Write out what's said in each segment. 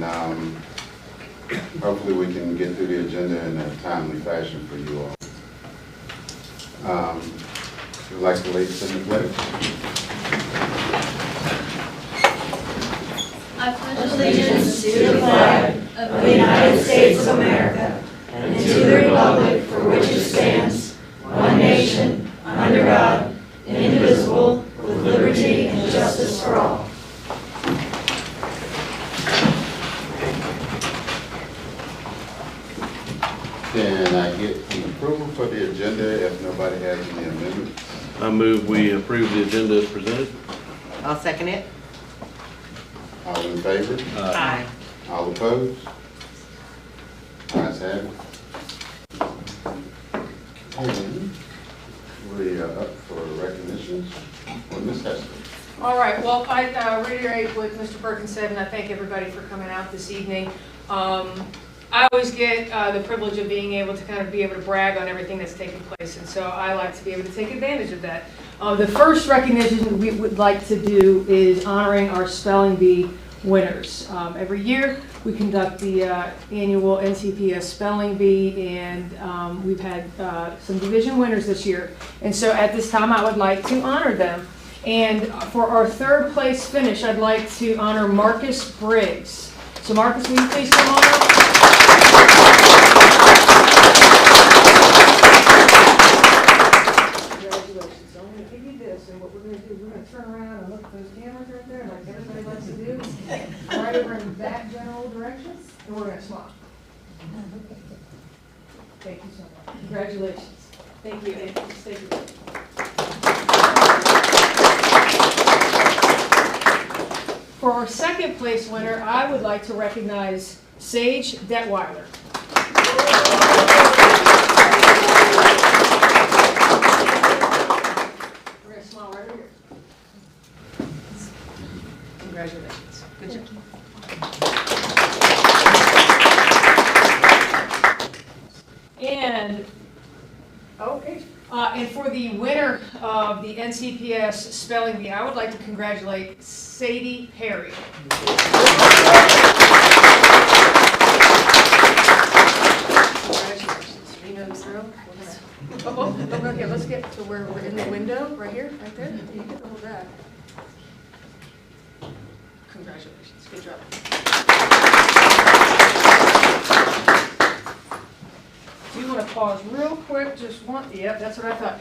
and hopefully we can get through the agenda in a timely fashion for you all. Would like to lead in the pledge. I pledge allegiance to the flag of the United States of America and to the republic for which it stands, one nation, under God, indivisible, with liberty and justice for all. Can I get an approval for the agenda if nobody has any amendments? I move we approve the agenda as presented. I'll second it. All in favor? Aye. All opposed? Ayes have it. And we are up for recognitions. Well, Ms. Hester. All right, well, I reiterate what Mr. Perkins said, and I thank everybody for coming out this evening. I always get the privilege of being able to kind of be able to brag on everything that's taking place, and so I like to be able to take advantage of that. The first recognition we would like to do is honoring our spelling bee winners. Every year we conduct the annual NCPS spelling bee, and we've had some division winners this year. And so at this time I would like to honor them. And for our third place finish, I'd like to honor Marcus Briggs. So Marcus, will you please come on up? Congratulations. So I'm going to give you this, and what we're going to do, we're going to turn around and look at those cameras right there, like everybody likes to do. Right over in that general direction, and we're going to smile. Thank you so much. Congratulations. Thank you. Thank you. For our second place winner, I would like to recognize Sage Detweiler. We're going to smile right over here. Congratulations. Good job. And, okay. And for the winner of the NCPS spelling bee, I would like to congratulate Sadie Perry. Congratulations. You know the drill? Oh, here, let's get to where we're in the window, right here, right there. You get the whole bag. Congratulations. Good job. Do you want to pause real quick? Just one. Yep, that's what I thought.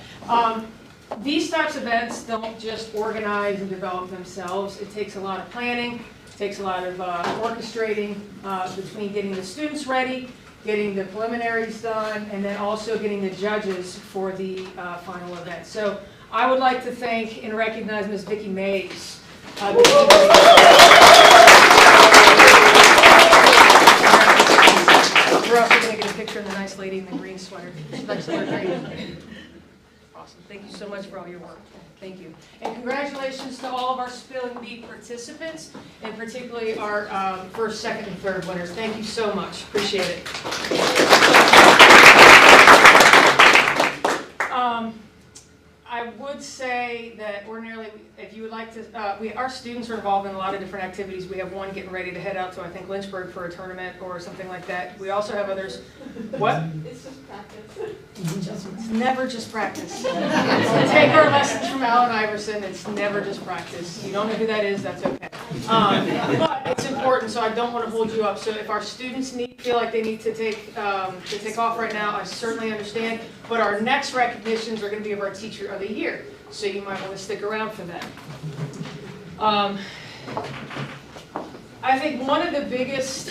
These types of events don't just organize and develop themselves. It takes a lot of planning. It takes a lot of orchestrating between getting the students ready, getting the preliminaries done, and then also getting the judges for the final event. So I would like to thank and recognize Ms. Vicki Mays. We're also going to get a picture of the nice lady in the green sweater. She likes to wear green. Awesome. Thank you so much for all your work. Thank you. And congratulations to all of our spelling bee participants, and particularly our first, second, and third winners. Thank you so much. Appreciate it. I would say that ordinarily, if you would like to, our students are involved in a lot of different activities. We have one getting ready to head out to, I think, Lynchburg for a tournament or something like that. We also have others. What? It's just practice. It's never just practice. Take our lessons from Allen Iverson. It's never just practice. You don't know who that is, that's okay. But it's important, so I don't want to hold you up. So if our students feel like they need to take off right now, I certainly understand. But our next recognitions are going to be of our Teacher of the Year, so you might want to stick around for that. I think one of the biggest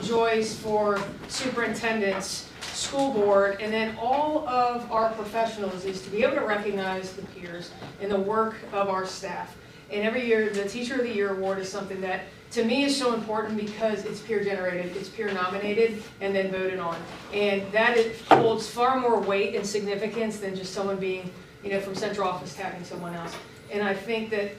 joys for superintendents, school board, and then all of our professionals is to be able to recognize the peers and the work of our staff. And every year, the Teacher of the Year award is something that, to me, is so important because it's peer generated, it's peer nominated, and then voted on. And that holds far more weight and significance than just someone being, from central office tapping someone else. And I think that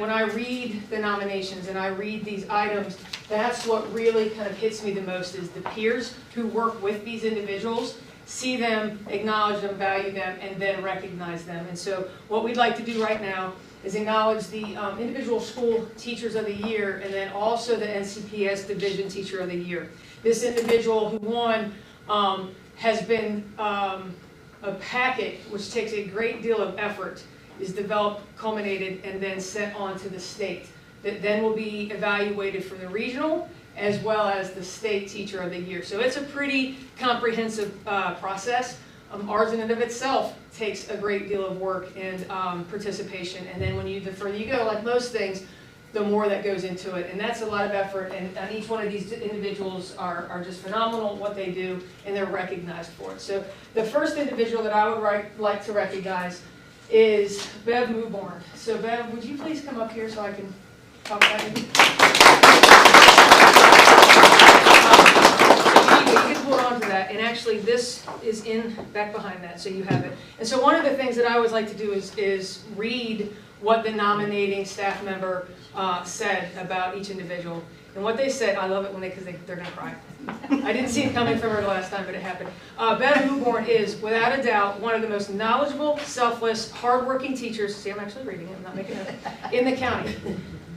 when I read the nominations and I read these items, that's what really kind of hits me the most is the peers who work with these individuals, see them, acknowledge them, value them, and then recognize them. And so what we'd like to do right now is acknowledge the individual school teachers of the year and then also the NCPS division teacher of the year. This individual who won has been a packet which takes a great deal of effort, is developed, culminated, and then sent on to the state, that then will be evaluated for the regional as well as the state teacher of the year. So it's a pretty comprehensive process. Ours in and of itself takes a great deal of work and participation, and then the further you go, like most things, the more that goes into it, and that's a lot of effort, and each one of these individuals are just phenomenal at what they do, and they're recognized for it. So the first individual that I would like to recognize is Bev Mewborn. So Bev, would you please come up here so I can talk about you? You can hold on to that, and actually this is back behind that, so you have it. And so one of the things that I always like to do is read what the nominating staff member said about each individual. And what they said, I love it because they're going to cry. I didn't see it coming from her the last time, but it happened. Bev Mewborn is, without a doubt, one of the most knowledgeable, selfless, hardworking teachers, see, I'm actually reading it, I'm not making it up, in the county.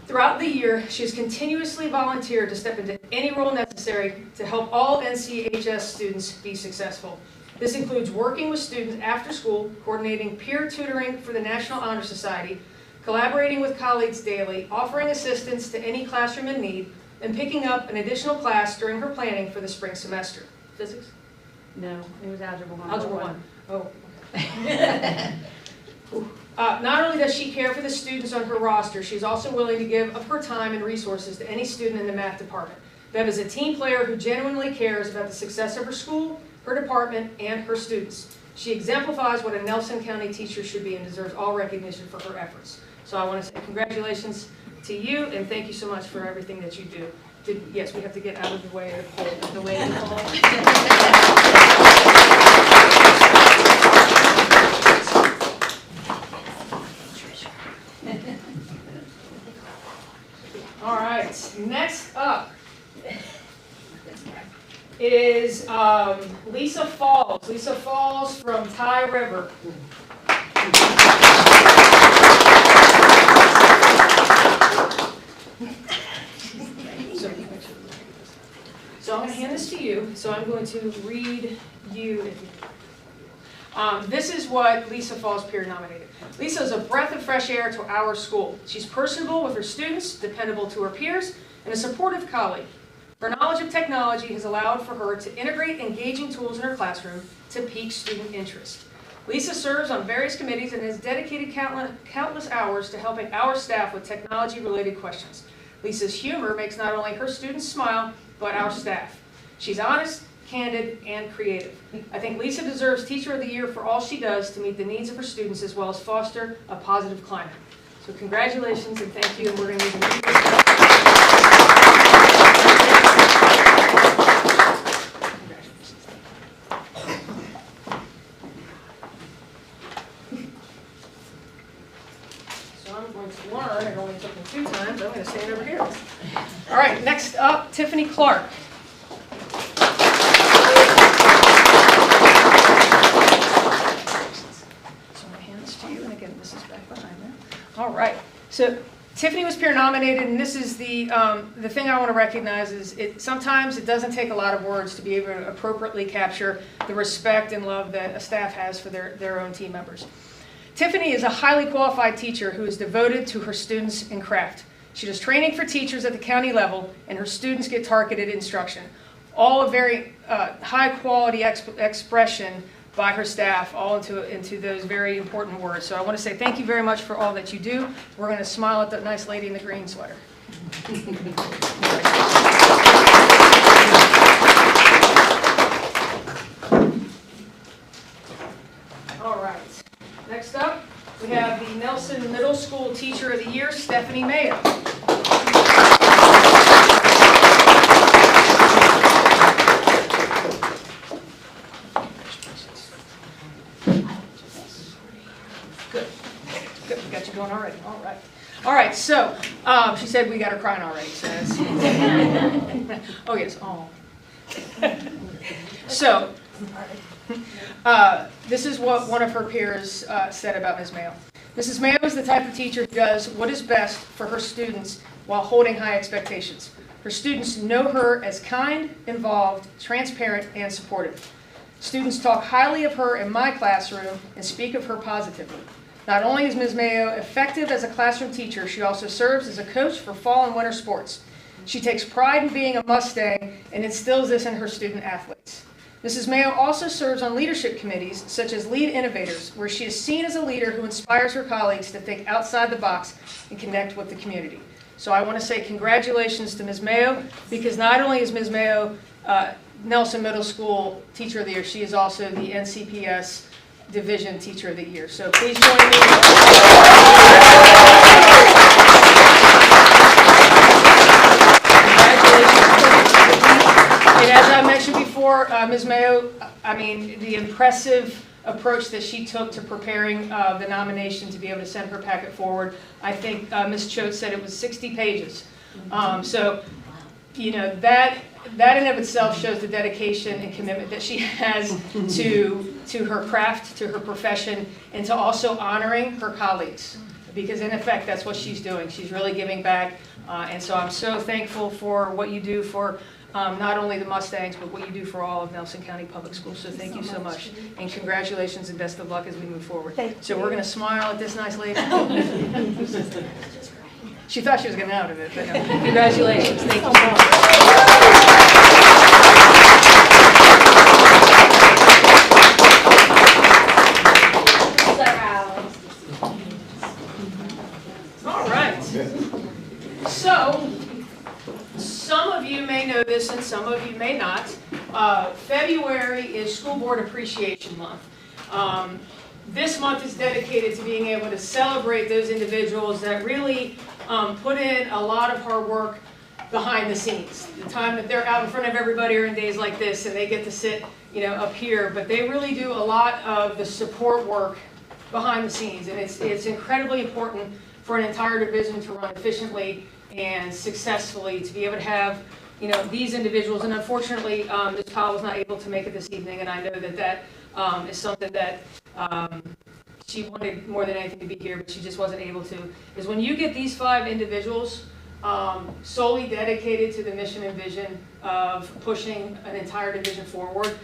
Throughout the year, she has continuously volunteered to step into any role necessary to help all NCHS students be successful. This includes working with students after school, coordinating peer tutoring for the National Honor Society, collaborating with colleagues daily, offering assistance to any classroom in need, and picking up an additional class during her planning for the spring semester. Physics? No, it was Algebra 1. Algebra 1. Oh, okay. Not only does she care for the students on her roster, she's also willing to give of her time and resources to any student in the math department. Bev is a team player who genuinely cares about the success of her school, her department, and her students. She exemplifies what a Nelson County teacher should be and deserves all recognition for her efforts. So I want to say congratulations to you, and thank you so much for everything that you do. Yes, we have to get out of the way of the way you call All right, next up is Lisa Falls. Lisa Falls from Ty River. So I'm going to hand this to you, so I'm going to read you. This is what Lisa Falls peer nominated. Lisa is a breath of fresh air to our school. She's personable with her students, dependable to her peers, and a supportive colleague. Her knowledge of technology has allowed for her to integrate engaging tools in her classroom to pique student interest. Lisa serves on various committees and has dedicated countless hours to helping our staff with technology-related questions. Lisa's humor makes not only her students smile, but our staff. She's honest, candid, and creative. I think Lisa deserves Teacher of the Year for all she does to meet the needs of her students as well as foster a positive climate. So congratulations and thank you, and we're going to move So I'm going to learn, it only took me 2 times, I'm going to stand over here. All right, next up, Tiffany Clark. This is back behind there. All right. So Tiffany was peer nominated, and this is the thing I want to recognize is sometimes it doesn't take a lot of words to be able to appropriately capture the respect and love that a staff has for their own team members. Tiffany is a highly qualified teacher who is devoted to her students and craft. She does training for teachers at the county level, and her students get targeted instruction. All a very high quality expression by her staff, all into those very important words. So I want to say thank you very much for all that you do. We're going to smile at the nice lady in the green sweater. All right. Next up, we have the Nelson Middle School Teacher of the Year, Stephanie Mayo. Good, we got you going already. All right. So she said we got her crying already. So that's oh yes. Oh. So this is what one of her peers said about Ms. Mayo. Mrs. Mayo is the type of teacher who does what is best for her students while holding high expectations. Her students know her as kind, involved, transparent, and supportive. Students talk highly of her in my classroom and speak of her positively. Not only is Ms. Mayo effective as a classroom teacher, she also serves as a coach for fall and winter sports. She takes pride in being a Mustang and instills this in her student athletes. Mrs. Mayo also serves on leadership committees, such as Lead Innovators, where she is seen as a leader who inspires her colleagues to think outside the box and connect with the community. So I want to say congratulations to Ms. Mayo, because not only is Ms. Mayo Nelson Middle School Teacher of the Year, she is also the NCPS Division Teacher of the Year. So please join me. And as I mentioned before, Ms. Mayo, I mean, the impressive approach that she took to preparing the nomination to be able to send her packet forward. I think Ms. Choate said it was 60 pages. So, you know, that in and of itself shows the dedication and commitment that she has to her craft, to her profession, and to also honoring her colleagues. Because in effect, that's what she's doing. She's really giving back. And so I'm so thankful for what you do for not only the Mustangs, but what you do for all of Nelson County Public Schools. So thank you so much. And congratulations and best of luck as we move forward. So we're going to smile at this nice lady. She thought she was getting out of it, but no. Congratulations. Thank you so much. All right. So, some of you may know this and some of you may not. February is School Board Appreciation Month. This month is dedicated to being able to celebrate those individuals that really put in a lot of hard work behind the scenes. The time that they're out in front of everybody are in days like this and they get to sit, you know, up here, but they really do a lot of the support work behind the scenes, and it's incredibly important for an entire division to run efficiently and successfully, to be able to have, you know, these individuals. And unfortunately, Ms. Powell was not able to make it this evening, and I know that that is something that she wanted more than anything to be here, but she just wasn't able to. Is when you get these 5 individuals solely dedicated to the mission and vision of pushing an entire division forward,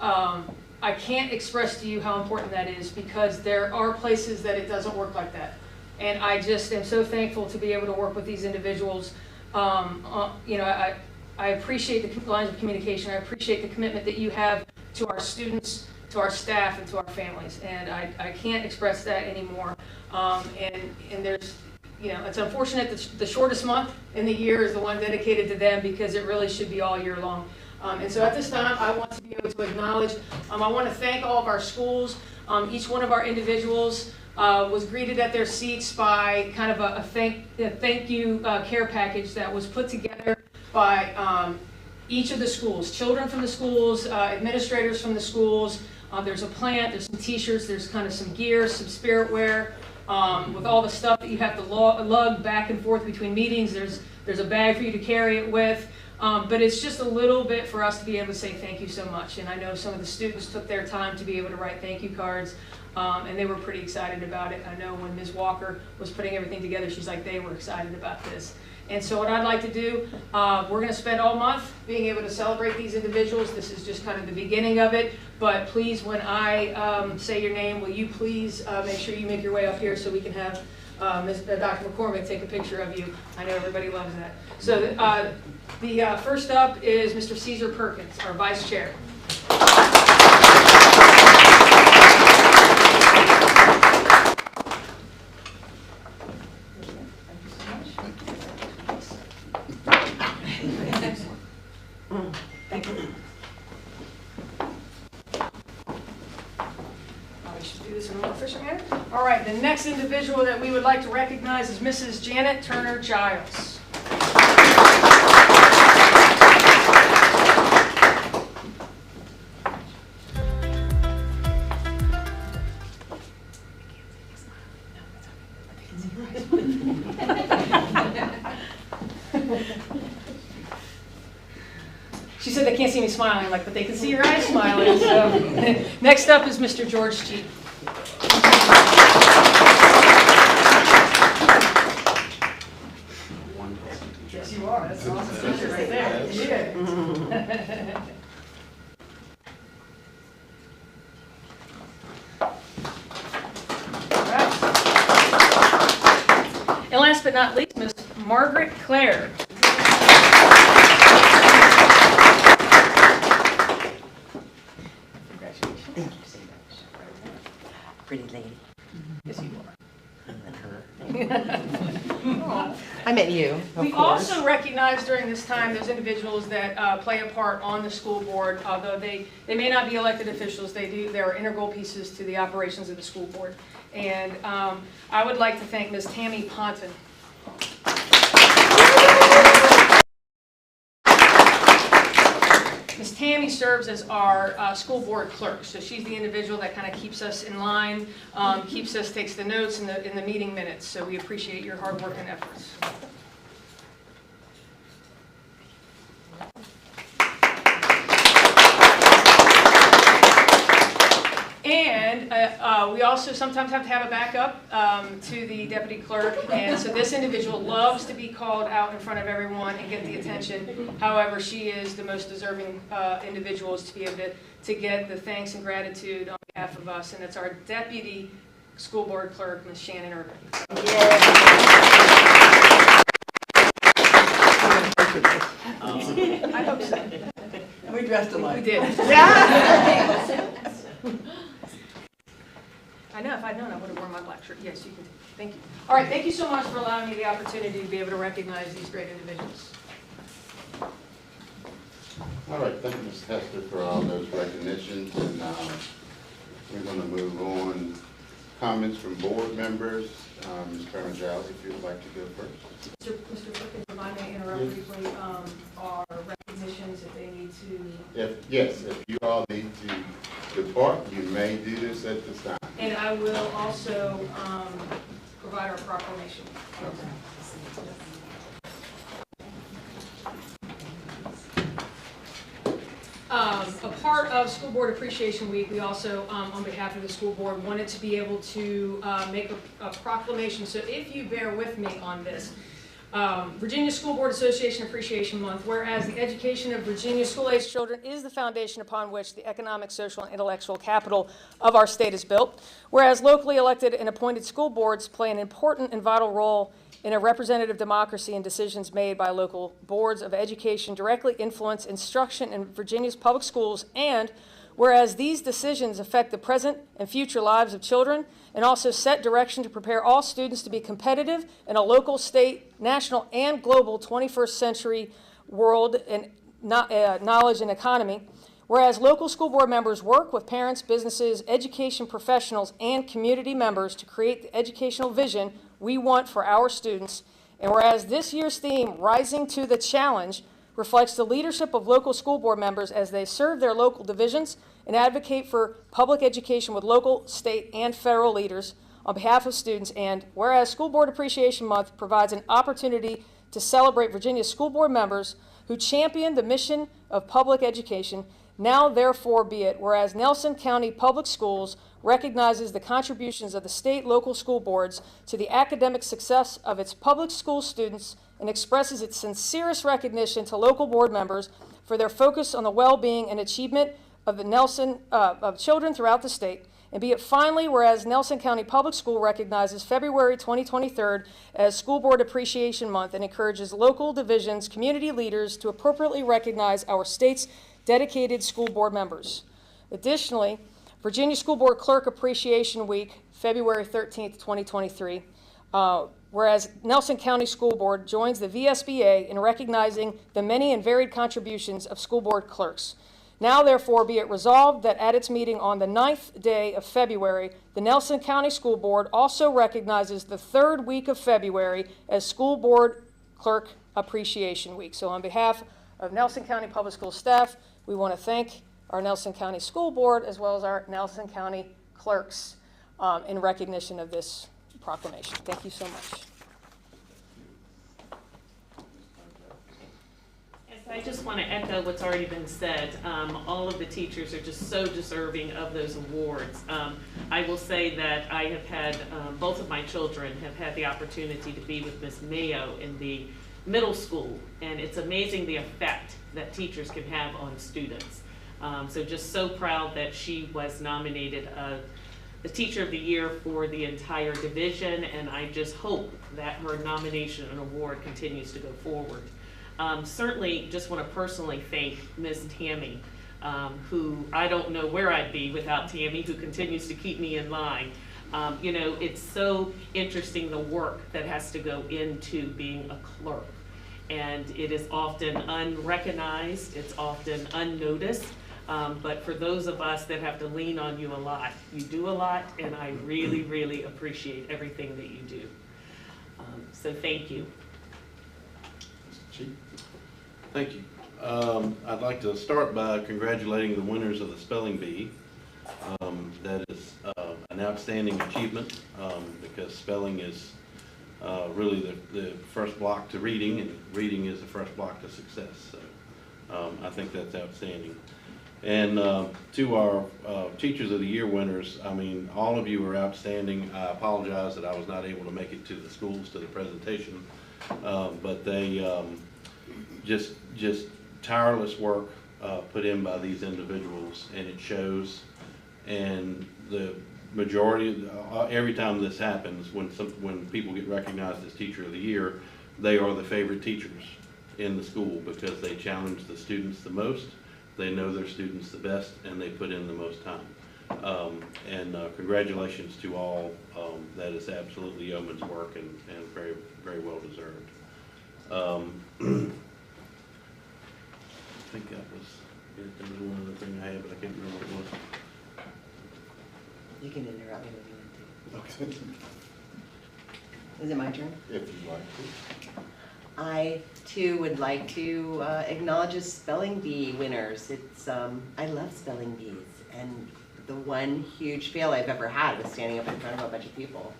I can't express to you how important that is, because there are places that it doesn't work like that. And I just am so thankful to be able to work with these individuals. You know, I appreciate the lines of communication. I appreciate the commitment that you have to our students, to our staff, and to our families. And I can't express that anymore. And there's, you know, it's unfortunate that the shortest month in the year is the one dedicated to them, because it really should be all year long. And so at this time, I want to be able to acknowledge, I want to thank all of our schools. Each one of our individuals was greeted at their seats by kind of a thank you care package that was put together by each of the schools, children from the schools, administrators from the schools. There's a plant, there's some t-shirts, there's kind of some gear, some spirit wear, with all the stuff that you have to lug back and forth between meetings. There's a bag for you to carry it with. But it's just a little bit for us to be able to say thank you so much. And I know some of the students took their time to be able to write thank you cards, and they were pretty excited about it. I know when Ms. Walker was putting everything together, she's like, they were excited about this. And so what I'd like to do, we're going to spend all month being able to celebrate these individuals. This is just kind of the beginning of it. But please, when I say your name, will you please make sure you make your way up here so we can have Dr. McCormick take a picture of you. I know everybody loves that. So the first up is Mr. Caesar Perkins, our Vice Chair. Thank you. We should do this in a more efficient manner. All right, the next individual that we would like to recognize is Mrs. Janet Turner Giles. She said they can't see me smiling. I'm like, but they can see your eyes smiling. So next up is Mr. George Cheatham. but not least, Ms. Margaret Clare. Congratulations. Thank you so much. Pretty lady. Yes, you I met you, of We course. also recognize during this time those individuals that play a part on the school board, although they may not be elected officials, they are integral pieces to the operations of the school board. And I would like to thank Ms. Tammy Ponton. Ms. Tammy serves as our school board clerk, so she's the individual that kind of keeps us in line, takes the notes in the meeting minutes, so we appreciate your hard work and efforts. And we also sometimes have to have a backup to the deputy clerk, and so this individual loves to be called out in front of everyone and get the attention. However, she is the most deserving individuals to be able to get the thanks and gratitude on behalf of us, and it's our deputy school board clerk, Ms. Shannon Irvin. I hope so. And we dressed alike. We did. I know, if I'd known, I would have worn my black shirt. Yes, you can. Thank you. All right, thank you so much for allowing me the opportunity to be able to recognize these great individuals. All right, thank you, Ms. Hester, for all those recognitions, and we're going to move on. Comments from board members. Ms. Carmichael, if you'd like to go first. Mr. Perkins, if I may interrupt briefly, our recognitions, if they need to. Yes, if you all need to depart, you may do this at this time. And I will also provide our proclamation. Okay. A part of School Board Appreciation Week, we also, on behalf of the school board, wanted to be able to make a proclamation. So if you bear with me on this, Virginia School Board Association Appreciation Month, whereas the education of Virginia school-aged children is the foundation upon which the economic, social, and intellectual capital of our state is built, whereas locally elected and appointed school boards play an important and vital role in a representative democracy, and decisions made by local boards of education directly influence instruction in Virginia's public schools, and whereas these decisions affect the present and future lives of children and also set direction to prepare all students to be competitive in a local, state, national, and global 21st century world and knowledge and economy, whereas local school board members work with parents, businesses, education professionals, and community members to create the educational vision we want for our students, and whereas this year's theme, Rising to the Challenge, reflects the leadership of local school board members as they serve their local divisions and advocate for public education with local, state, and federal leaders on behalf of students, and whereas School Board Appreciation Month provides an opportunity to celebrate Virginia school board members who champion the mission of public education, now therefore be it, whereas Nelson County Public Schools recognizes the contributions of the state local school boards to the academic success of its public school students and expresses its sincerest recognition to local board members for their focus on the well-being and achievement of the of children throughout the state. And be it finally, whereas Nelson County Public School recognizes February 2023 as School Board Appreciation Month and encourages local divisions, community leaders to appropriately recognize our state's dedicated school board members. Additionally, Virginia School Board Clerk Appreciation Week, February 13th, 2023, whereas Nelson County School Board joins the VSBA in recognizing the many and varied contributions of school board clerks. Now, therefore, be it resolved that at its meeting on the 9th day of February, the Nelson County School Board also recognizes the third week of February as School Board Clerk Appreciation Week. So on behalf of Nelson County Public School staff, we want to thank our Nelson County School Board as well as our Nelson County clerks in recognition of this proclamation. Thank you so much. Yes, I just want to echo what's already been said. All of the teachers are just so deserving of those awards. I will say that I have had, both of my children have had the opportunity to be with Ms. Mayo in the middle school, and it's amazing the effect that teachers can have on students. So just so proud that she was nominated the Teacher of the Year for the entire division, and I just hope that her nomination and award continues to go forward. Certainly, just want to personally thank Ms. Tammy, who I don't know where I'd be without Tammy, who continues to keep me in line. You know, it's so interesting the work that has to go into being a clerk. And it is often unrecognized, it's often unnoticed. But for those of us that have to lean on you a lot, you do a lot, and I really, really appreciate everything that you do. So thank you. Mr. Chief? Thank you. I'd like to start by congratulating the winners of the spelling bee. That is an outstanding achievement because spelling is really the first block to reading, and reading is the first block to success. So I think that's outstanding. And to our Teachers of the Year winners, I mean, all of you are outstanding. I apologize that I was not able to make it to the schools to the presentation, but they just tireless work put in by these individuals, and it shows. And the majority, every time this happens, when people get recognized as Teacher of the Year, they are the favorite teachers in the school because they challenge the students the most. They know their students the best, and they put in the most time. And congratulations to all. That is absolutely yeoman's work and very, very well deserved. I think that was it. There was one other thing I had, but I can't remember what it was. You can interrupt me if you want Okay. to. Is it my turn? If you'd like to. I too would like to acknowledge the spelling bee winners. It's I love spelling bees, and the one huge fail I've ever had was standing up in front of a bunch of people,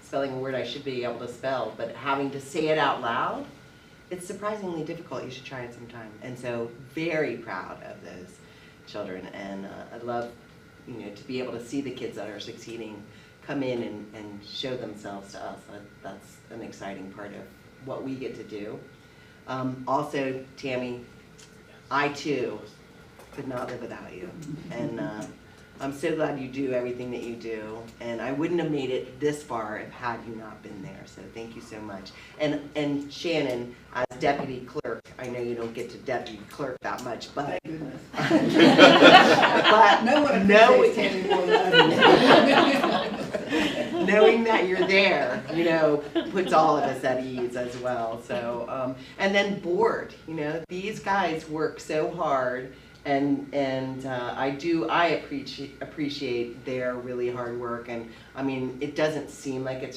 spelling a word I should be able to spell, but having to say it out loud, it's surprisingly difficult. You should try it sometime. And so, very proud of those children, and I love, you know, to be able to see the kids that are succeeding come in and show themselves to us. That's an exciting part of what we get to do. Also, Tammy, I too could not live without you. And I'm so glad you do everything that you do. And I wouldn't have made it this far if had you not been there. So thank you so much. And Shannon, as deputy clerk, I know you don't get to deputy clerk that much, but Thank goodness. but No one knowing, appreciates Tammy more than I knowing that you're there, you know, puts all of us at ease as well. So, and then board, you know, these guys work so hard, and I appreciate their really hard work. And I mean, it doesn't seem like it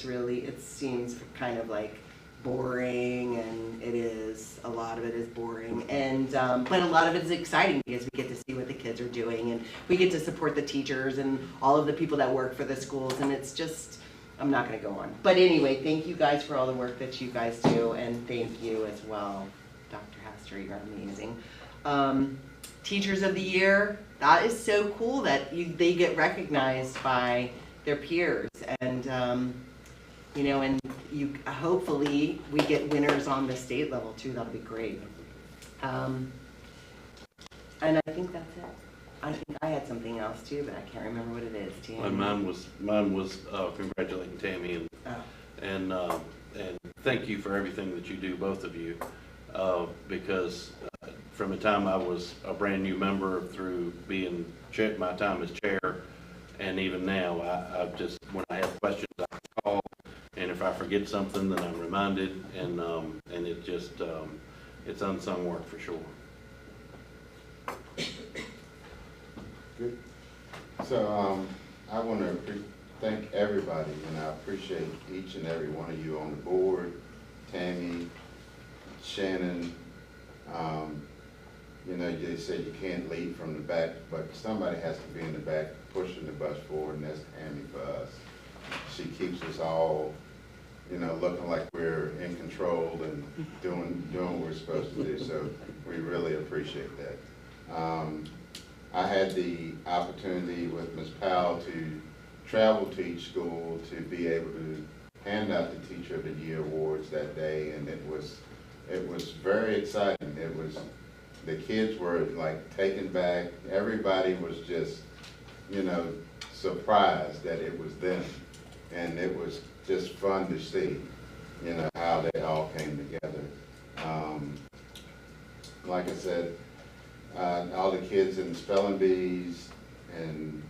seems kind of like boring, and it is, a lot of it is boring, and but a lot of it is exciting because we get to see what the kids are doing, and we get to support the teachers and all of the people that work for the schools, and it's just, I'm not going to go on. But anyway, thank you guys for all the work that you guys do, and thank you as well, Dr. Hester, you're amazing. Teachers of the Year, that is so cool that they get recognized by their peers, and you know, and hopefully we get winners on the state level too. That'll be great. And I think that's it. I think I had something else too, but I can't remember what it is. Tammy. And mine was congratulating Tammy and thank you for everything that you do, both of you, because from the time I was a brand new member through being my time as chair, and even now, I just, when I have questions, I call, and if I forget something, then I'm reminded, and it just, it's unsung work for sure. Good. So I want to thank everybody, and I appreciate each and every one of you on the board, Tammy, Shannon. You know, they said you can't lead from the back, but somebody has to be in the back pushing the bus forward, and that's Tammy for us. She keeps us all, you know, looking like we're in control and doing what we're supposed to do. So we really appreciate that. I had the opportunity with Ms. Powell to travel to each school to be able to hand out the Teacher of the Year awards that day, and it was very exciting. The kids were like taken back. Everybody was just, you know, surprised that it was them. And it was just fun to see, you know, how they all came together. Like I said, all the kids in the spelling bees, and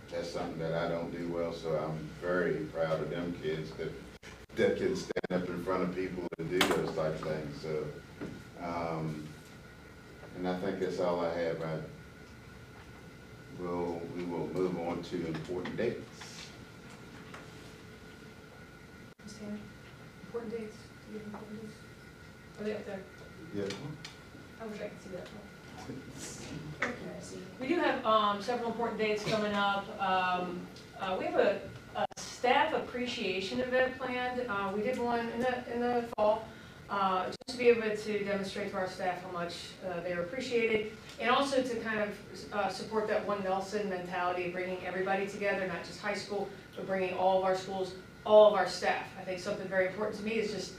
that's something that I don't do well, so I'm very proud of them kids that can stand up in front of people and do those type of things. So, and I think that's all I have. We will move on to important dates. Ms. Tanner, important dates, do you have important dates? Are they up there? Yeah. I wish I could see that. We do have several important dates coming up. We have a staff appreciation event planned. We did one in the fall, just to be able to demonstrate to our staff how much they are appreciated, and also to kind of support that one Nelson mentality of bringing everybody together, not just high school, but bringing all of our schools, all of our staff. I think something very important to me is just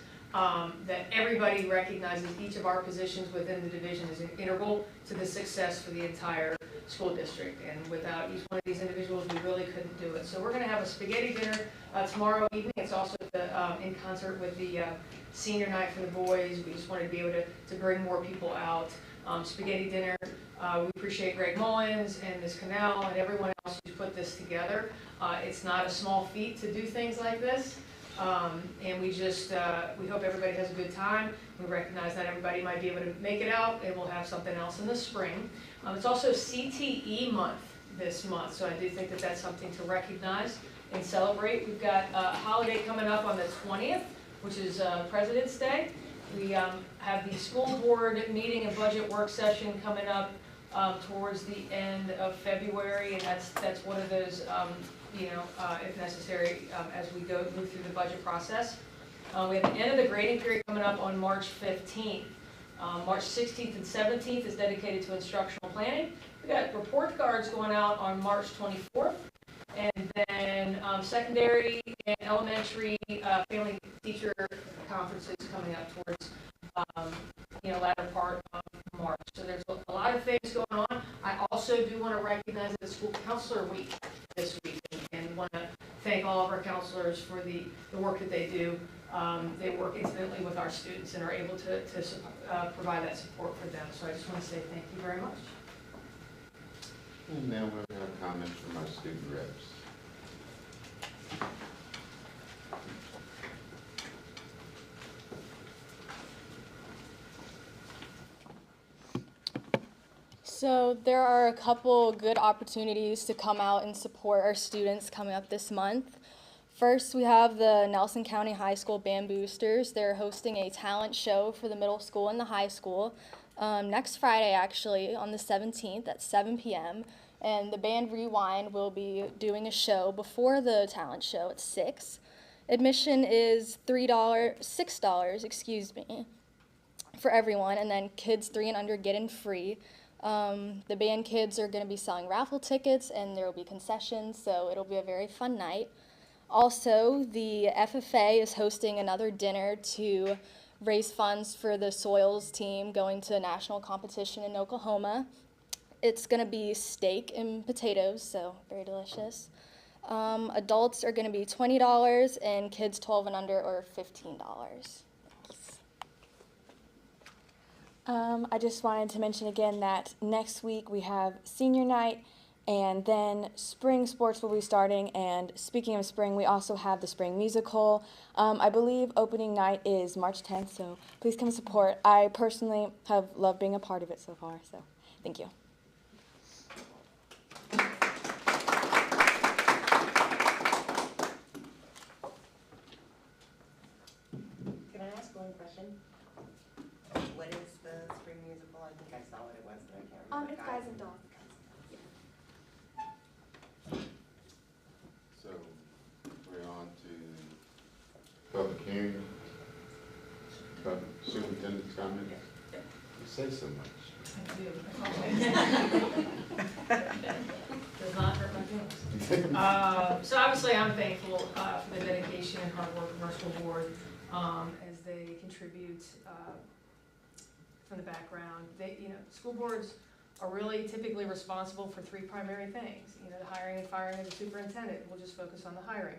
that everybody recognizes each of our positions within the division is integral to the success for the entire school district. And without each one of these individuals, we really couldn't do it. So we're going to have a spaghetti dinner tomorrow evening. It's also in concert with the senior night for the boys. We just wanted to be able to bring more people out. Spaghetti dinner. We appreciate Greg Mullins and Ms. Cannell and everyone else who's put this together. It's not a small feat to do things like this. And we just, we hope everybody has a good time. We recognize not everybody might be able to make it out, and we'll have something else in the spring. It's also CTE month this month, so I do think that that's something to recognize and celebrate. We've got a holiday coming up on the 20th, which is President's Day. We have the school board meeting and budget work session coming up towards the end of February, and that's one of those if necessary, as we move through the budget process. We have the end of the grading period coming up on March 15th. March 16th and 17th is dedicated to instructional planning. We got report cards going out on March 24th, and then secondary and elementary family teacher conferences coming up towards latter part of March. So there's a lot of things going on. I also do want to recognize the School Counselor Week this week, and want to thank all of our counselors for the work that they do. They work intimately with our students and are able to provide that support for them. So I just want to say thank you very much. And now we'll have comments from our student reps. So there are a couple good opportunities to come out and support our students coming up this month. First, we have the Nelson County High School Band Boosters. They're hosting a talent show for the middle school and the high school next Friday, actually, on the 17th at 7 p.m. And the Band Rewind will be doing a show before the talent show at 6. Admission is $6, for everyone, and then kids 3 and under get in free. The band kids are going to be selling raffle tickets, and there will be concessions, so it'll be a very fun night. Also, the FFA is hosting another dinner to raise funds for the soils team going to a national competition in Oklahoma. It's going to be steak and potatoes, so very delicious. Adults are going to be $20, and kids 12 and under are $15. I just wanted to mention again that next week we have senior night, and then spring sports will be starting. And speaking of spring, we also have the spring musical. I believe opening night is March 10th, so please come support. I personally have loved being a part of it so far, so thank you. Can I ask one question? What is the spring musical? I think I saw what it was, but I can't remember. It's Guys and Dolls. So we're on to public hearing. Superintendent's comment. You say so much. I do. Does not hurt my feelings. So obviously I'm thankful for the dedication and hard work of our school board as they contribute from the background. School boards are really typically responsible for three primary things. You know, the hiring and firing of the superintendent. We'll just focus on the hiring.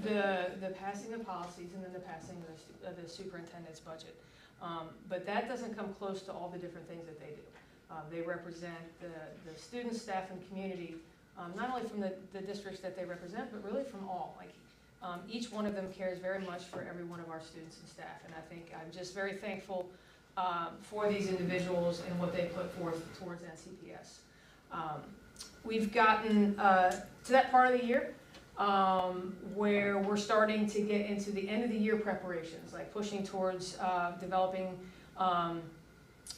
The passing of policies, and then the passing of the superintendent's budget. But that doesn't come close to all the different things that they do. They represent the students, staff, and community, not only from the districts that they represent, but really from all. Like, each one of them cares very much for every one of our students and staff, and I think I'm just very thankful for these individuals and what they put forth towards NCPS. We've gotten to that part of the year where we're starting to get into the end of the year preparations, like pushing towards developing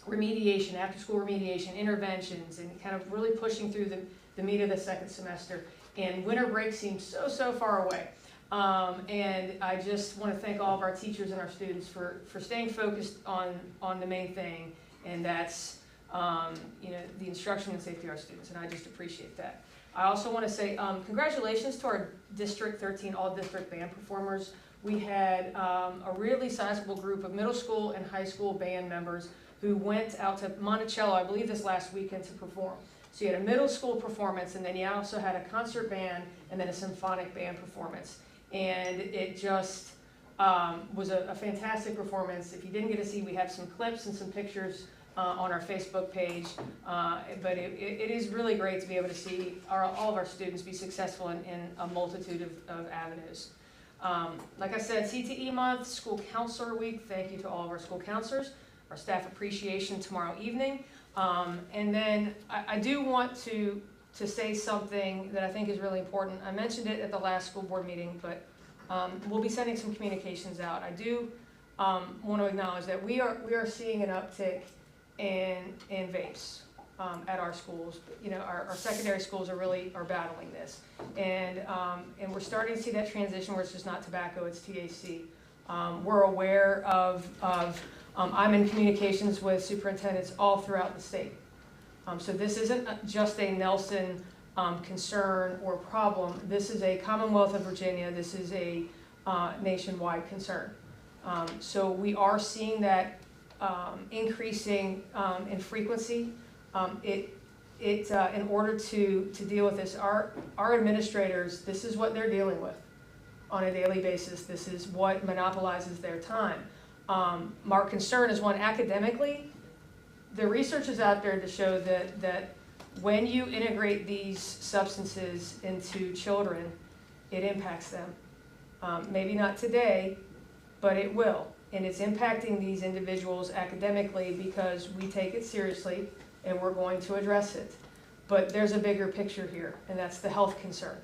remediation, after school remediation, interventions, and kind of really pushing through the meat of the second semester. And winter break seems so far away. And I just want to thank all of our teachers and our students for staying focused on the main thing, and that's you know, the instruction and safety of our students, and I just appreciate that. I also want to say congratulations to our District 13 all-district band performers. We had a really sizable group of middle school and high school band members who went out to Monticello, I believe this last weekend, to perform. So you had a middle school performance, and then you also had a concert band, and then a symphonic band performance. And it just was a fantastic performance. If you didn't get to see, we have some clips and some pictures on our Facebook page. But it is really great to be able to see all of our students be successful in a multitude of avenues. Like I said, CTE month, school counselor week. Thank you to all of our school counselors. Our staff appreciation tomorrow evening. And then I do want to say something that I think is really important. I mentioned it at the last school board meeting, but we'll be sending some communications out. I do want to acknowledge that we are seeing an uptick in vapes at our schools. You know, our secondary schools are battling this, and we're starting to see that transition where it's just not tobacco, it's THC. We're aware of I'm in communications with superintendents all throughout the state. So this isn't just a Nelson concern or problem. This is a Commonwealth of Virginia. This is a nationwide concern. So we are seeing that increasing in frequency. In order to deal with this, our administrators, this is what they're dealing with on a daily basis. This is what monopolizes their time. Our concern is, one, academically, the research is out there to show that when you integrate these substances into children, it impacts them. Maybe not today, but it will. And it's impacting these individuals academically because we take it seriously and we're going to address it. But there's a bigger picture here, and that's the health concern.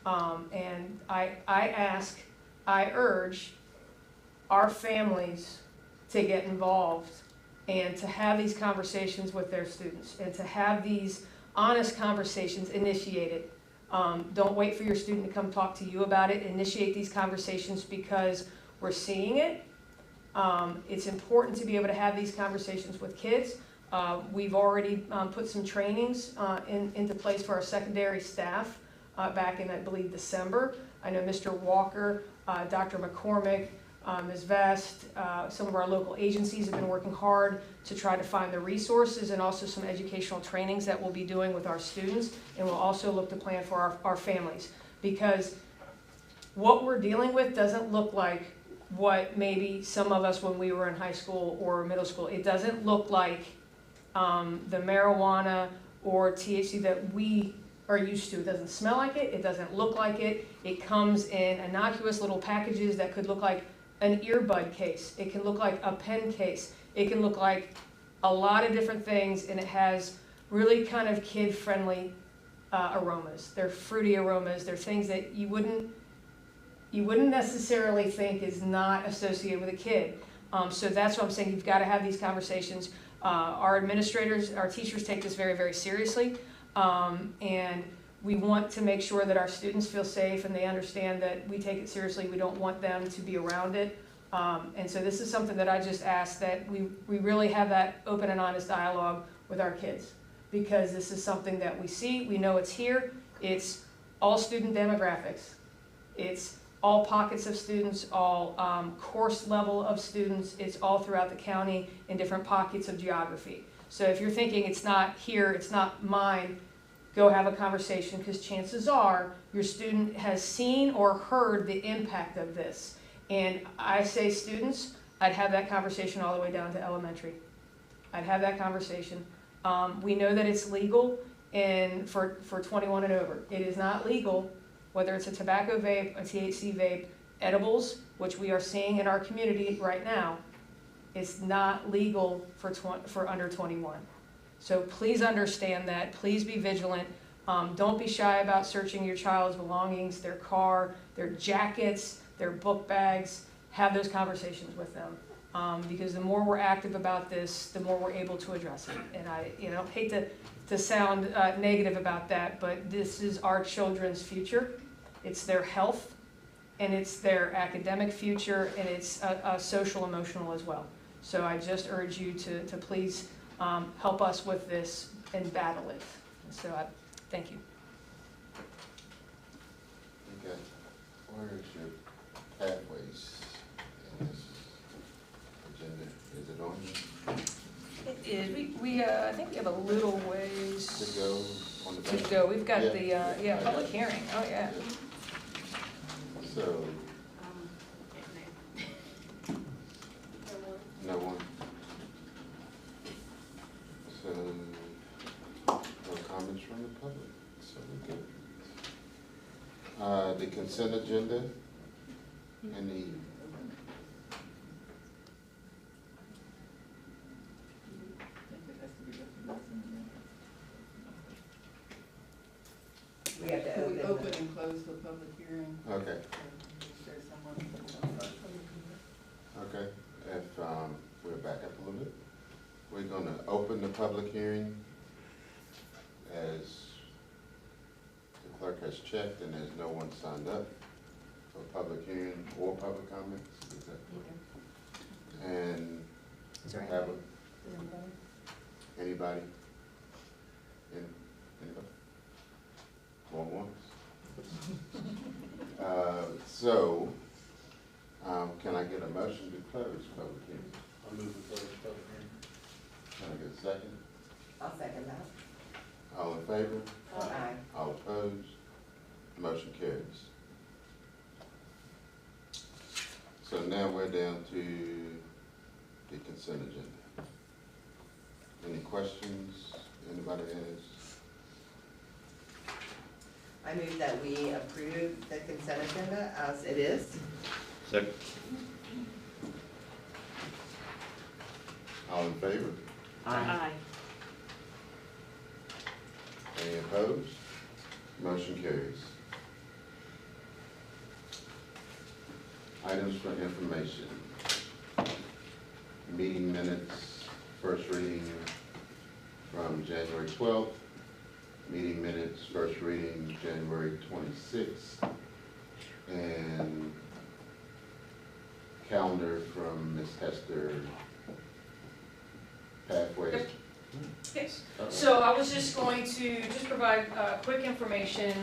And I urge our families to get involved and to have these conversations with their students and to have these honest conversations initiated. Don't wait for your student to come talk to you about it. Initiate these conversations because we're seeing it. It's important to be able to have these conversations with kids. We've already put some trainings into place for our secondary staff back in, I believe, December. I know Mr. Walker, Dr. McCormick, Ms. Vest, some of our local agencies have been working hard to try to find the resources and also some educational trainings that we'll be doing with our students, and we'll also look to plan for our families, because what we're dealing with doesn't look like what maybe some of us when we were in high school or middle school. It doesn't look like the marijuana or THC that we are used to. It doesn't smell like it. It doesn't look like it. It comes in innocuous little packages that could look like an earbud case. It can look like a pen case. It can look like a lot of different things, and it has really kind of kid-friendly aromas. They're fruity aromas. They're things that you wouldn't necessarily think is not associated with a kid. So that's what I'm saying. You've got to have these conversations. Our administrators, our teachers take this very, very seriously. And we want to make sure that our students feel safe and they understand that we take it seriously. We don't want them to be around it. And so this is something that I just ask that we really have that open and honest dialogue with our kids, because this is something that we see. We know it's here. It's all student demographics. It's all pockets of students, all course level of students. It's all throughout the county in different pockets of geography. So if you're thinking it's not here, it's not mine, go have a conversation, because chances are your student has seen or heard the impact of this. And I say students, I'd have that conversation all the way down to elementary. I'd have that conversation. We know that it's legal and for 21 and over. It is not legal, whether it's a tobacco vape, a THC vape, edibles, which we are seeing in our community right now. It's not legal for under 21. So please understand that. Please be vigilant. Don't be shy about searching your child's belongings, their car, their jackets, their book bags. Have those conversations with them. Because the more we're active about this, the more we're able to address it. And I hate to sound negative about that, but this is our children's future. It's their health, and it's their academic future, and it's social, emotional as well. So I just urge you to please help us with this and battle it. So thank you. Okay, where is your pathways in this agenda? Is it on It is. We I think we have a little ways to go on the to back? go. We've got Yeah. the public hearing. Oh, yeah. So, no one? So, no comments from the public, so we're good. The consent agenda and the We have to Can we open. open and close the public hearing? okay. Is there someone? Okay, if, we'll back up a little bit. We're gonna open the public hearing as the clerk has checked and there's no one signed up for public hearing or public comments, is that? And Is there have anybody? anybody? Anybody? Going once? So, can I get a motion to close public hearing? I move to close public hearing. Can I get a second? I'll second that. All in favor? Aye. All opposed? Motion carries. So now we're down to the consent agenda. Any questions anybody has? I move that we approve the consent agenda as it is. Second. All in favor? Aye. Any opposed? Motion carries. Items for information. Meeting minutes, first reading from January 12th. Meeting minutes, first reading January 26th. And calendar from Ms. Hester. Pathways. Yes. So I was just going to provide quick information.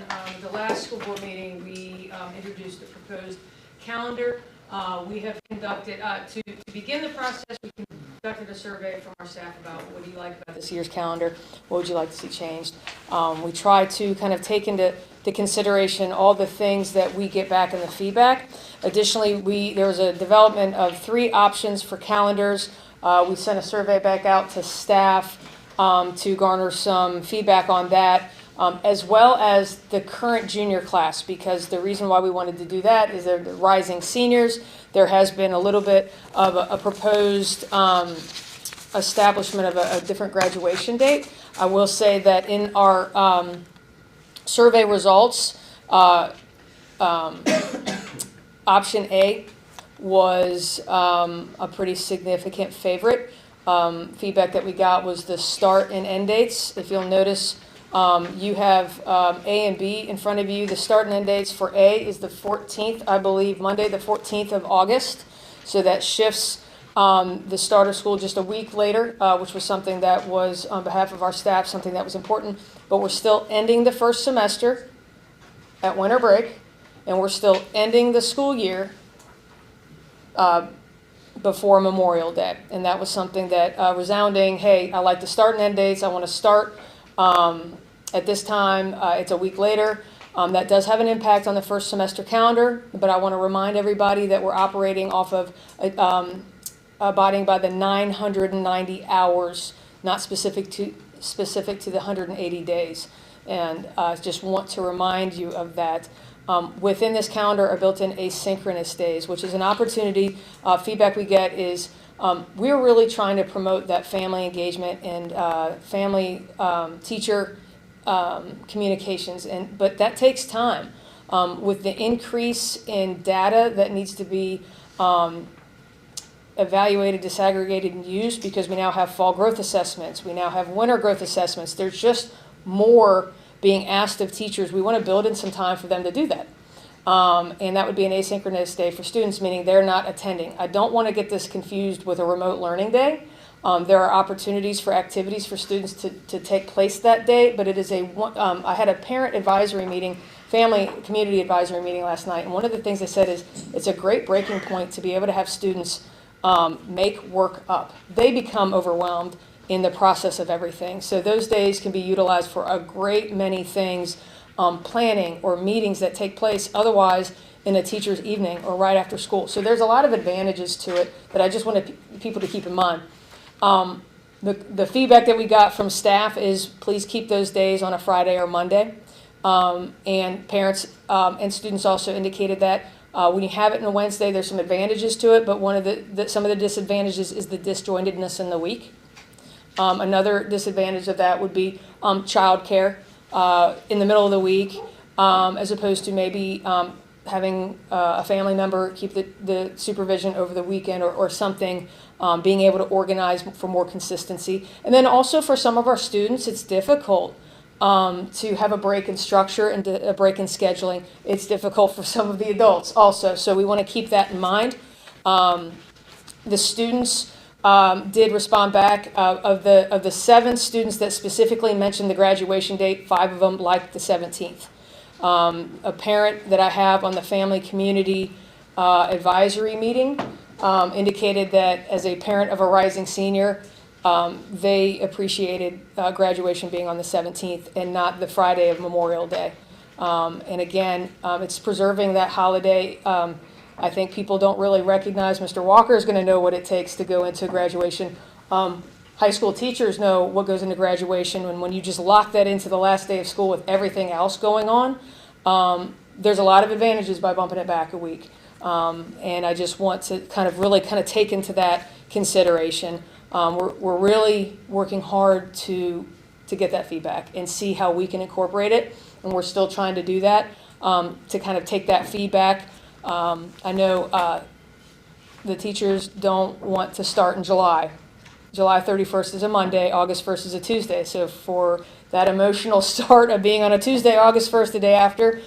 The last school board meeting, we introduced the proposed calendar. We have conducted, to begin the process, we conducted a survey from our staff about what do you like about this year's calendar, what would you like to see changed. We try to kind of take into consideration all the things that we get back in the feedback. Additionally, there was a development of 3 options for calendars. We sent a survey back out to staff to garner some feedback on that, as well as the current junior class, because the reason why we wanted to do that is they're the rising seniors. There has been a little bit of a proposed establishment of a different graduation date. I will say that in our survey results, option A was a pretty significant favorite. Feedback that we got was the start and end dates. If you'll notice, you have A and B in front of you. The start and end dates for A is the 14th, I believe, Monday the 14th of August. So that shifts the start of school just a week later, which was something that was, on behalf of our staff, something that was important. But we're still ending the first semester at winter break, and we're still ending the school year before Memorial Day. And that was something that resounding, hey, I like to start and end dates. I want to start at this time. It's a week later. That does have an impact on the first semester calendar, but I want to remind everybody that we're operating off of abiding by the 990 hours, not specific to the 180 days. And I just want to remind you of that. Within this calendar are built-in asynchronous days, which is an opportunity. Feedback we get is we're really trying to promote that family engagement and family teacher communications, but that takes time. With the increase in data that needs to be evaluated, disaggregated, and used, because we now have fall growth assessments, we now have winter growth assessments. There's just more being asked of teachers. We want to build in some time for them to do that. And that would be an asynchronous day for students, meaning they're not attending. I don't want to get this confused with a remote learning day. There are opportunities for activities for students to take place that day, but it is I had a parent advisory meeting, family community advisory meeting last night, and one of the things they said is it's a great breaking point to be able to have students make work up. They become overwhelmed in the process of everything. So those days can be utilized for a great many things, planning or meetings that take place otherwise in a teacher's evening or right after school. So there's a lot of advantages to it that I just wanted people to keep in mind. The feedback that we got from staff is please keep those days on a Friday or Monday. And parents and students also indicated that when you have it on a Wednesday, there's some advantages to it, but one of some of the disadvantages is the disjointedness in the week. Another disadvantage of that would be childcare in the middle of the week, as opposed to maybe having a family member keep the supervision over the weekend or something, being able to organize for more consistency. And then also for some of our students, it's difficult to have a break in structure and a break in scheduling. It's difficult for some of the adults also, so we want to keep that in mind. The students did respond back. Of the 7 students that specifically mentioned the graduation date, 5 of them liked the 17th. A parent that I have on the family community advisory meeting indicated that as a parent of a rising senior, they appreciated graduation being on the 17th and not the Friday of Memorial Day. And again, it's preserving that holiday. I think people don't really recognize Mr. Walker is going to know what it takes to go into graduation. High school teachers know what goes into graduation, and when you just lock that into the last day of school with everything else going on, there's a lot of advantages by bumping it back a week. And I just want to really take into that consideration. We're really working hard to get that feedback and see how we can incorporate it, and we're still trying to do that, to take that feedback. I know the teachers don't want to start in July. July 31st is a Monday, August 1st is a Tuesday. So for that emotional start of being on a Tuesday, August 1st, the day after,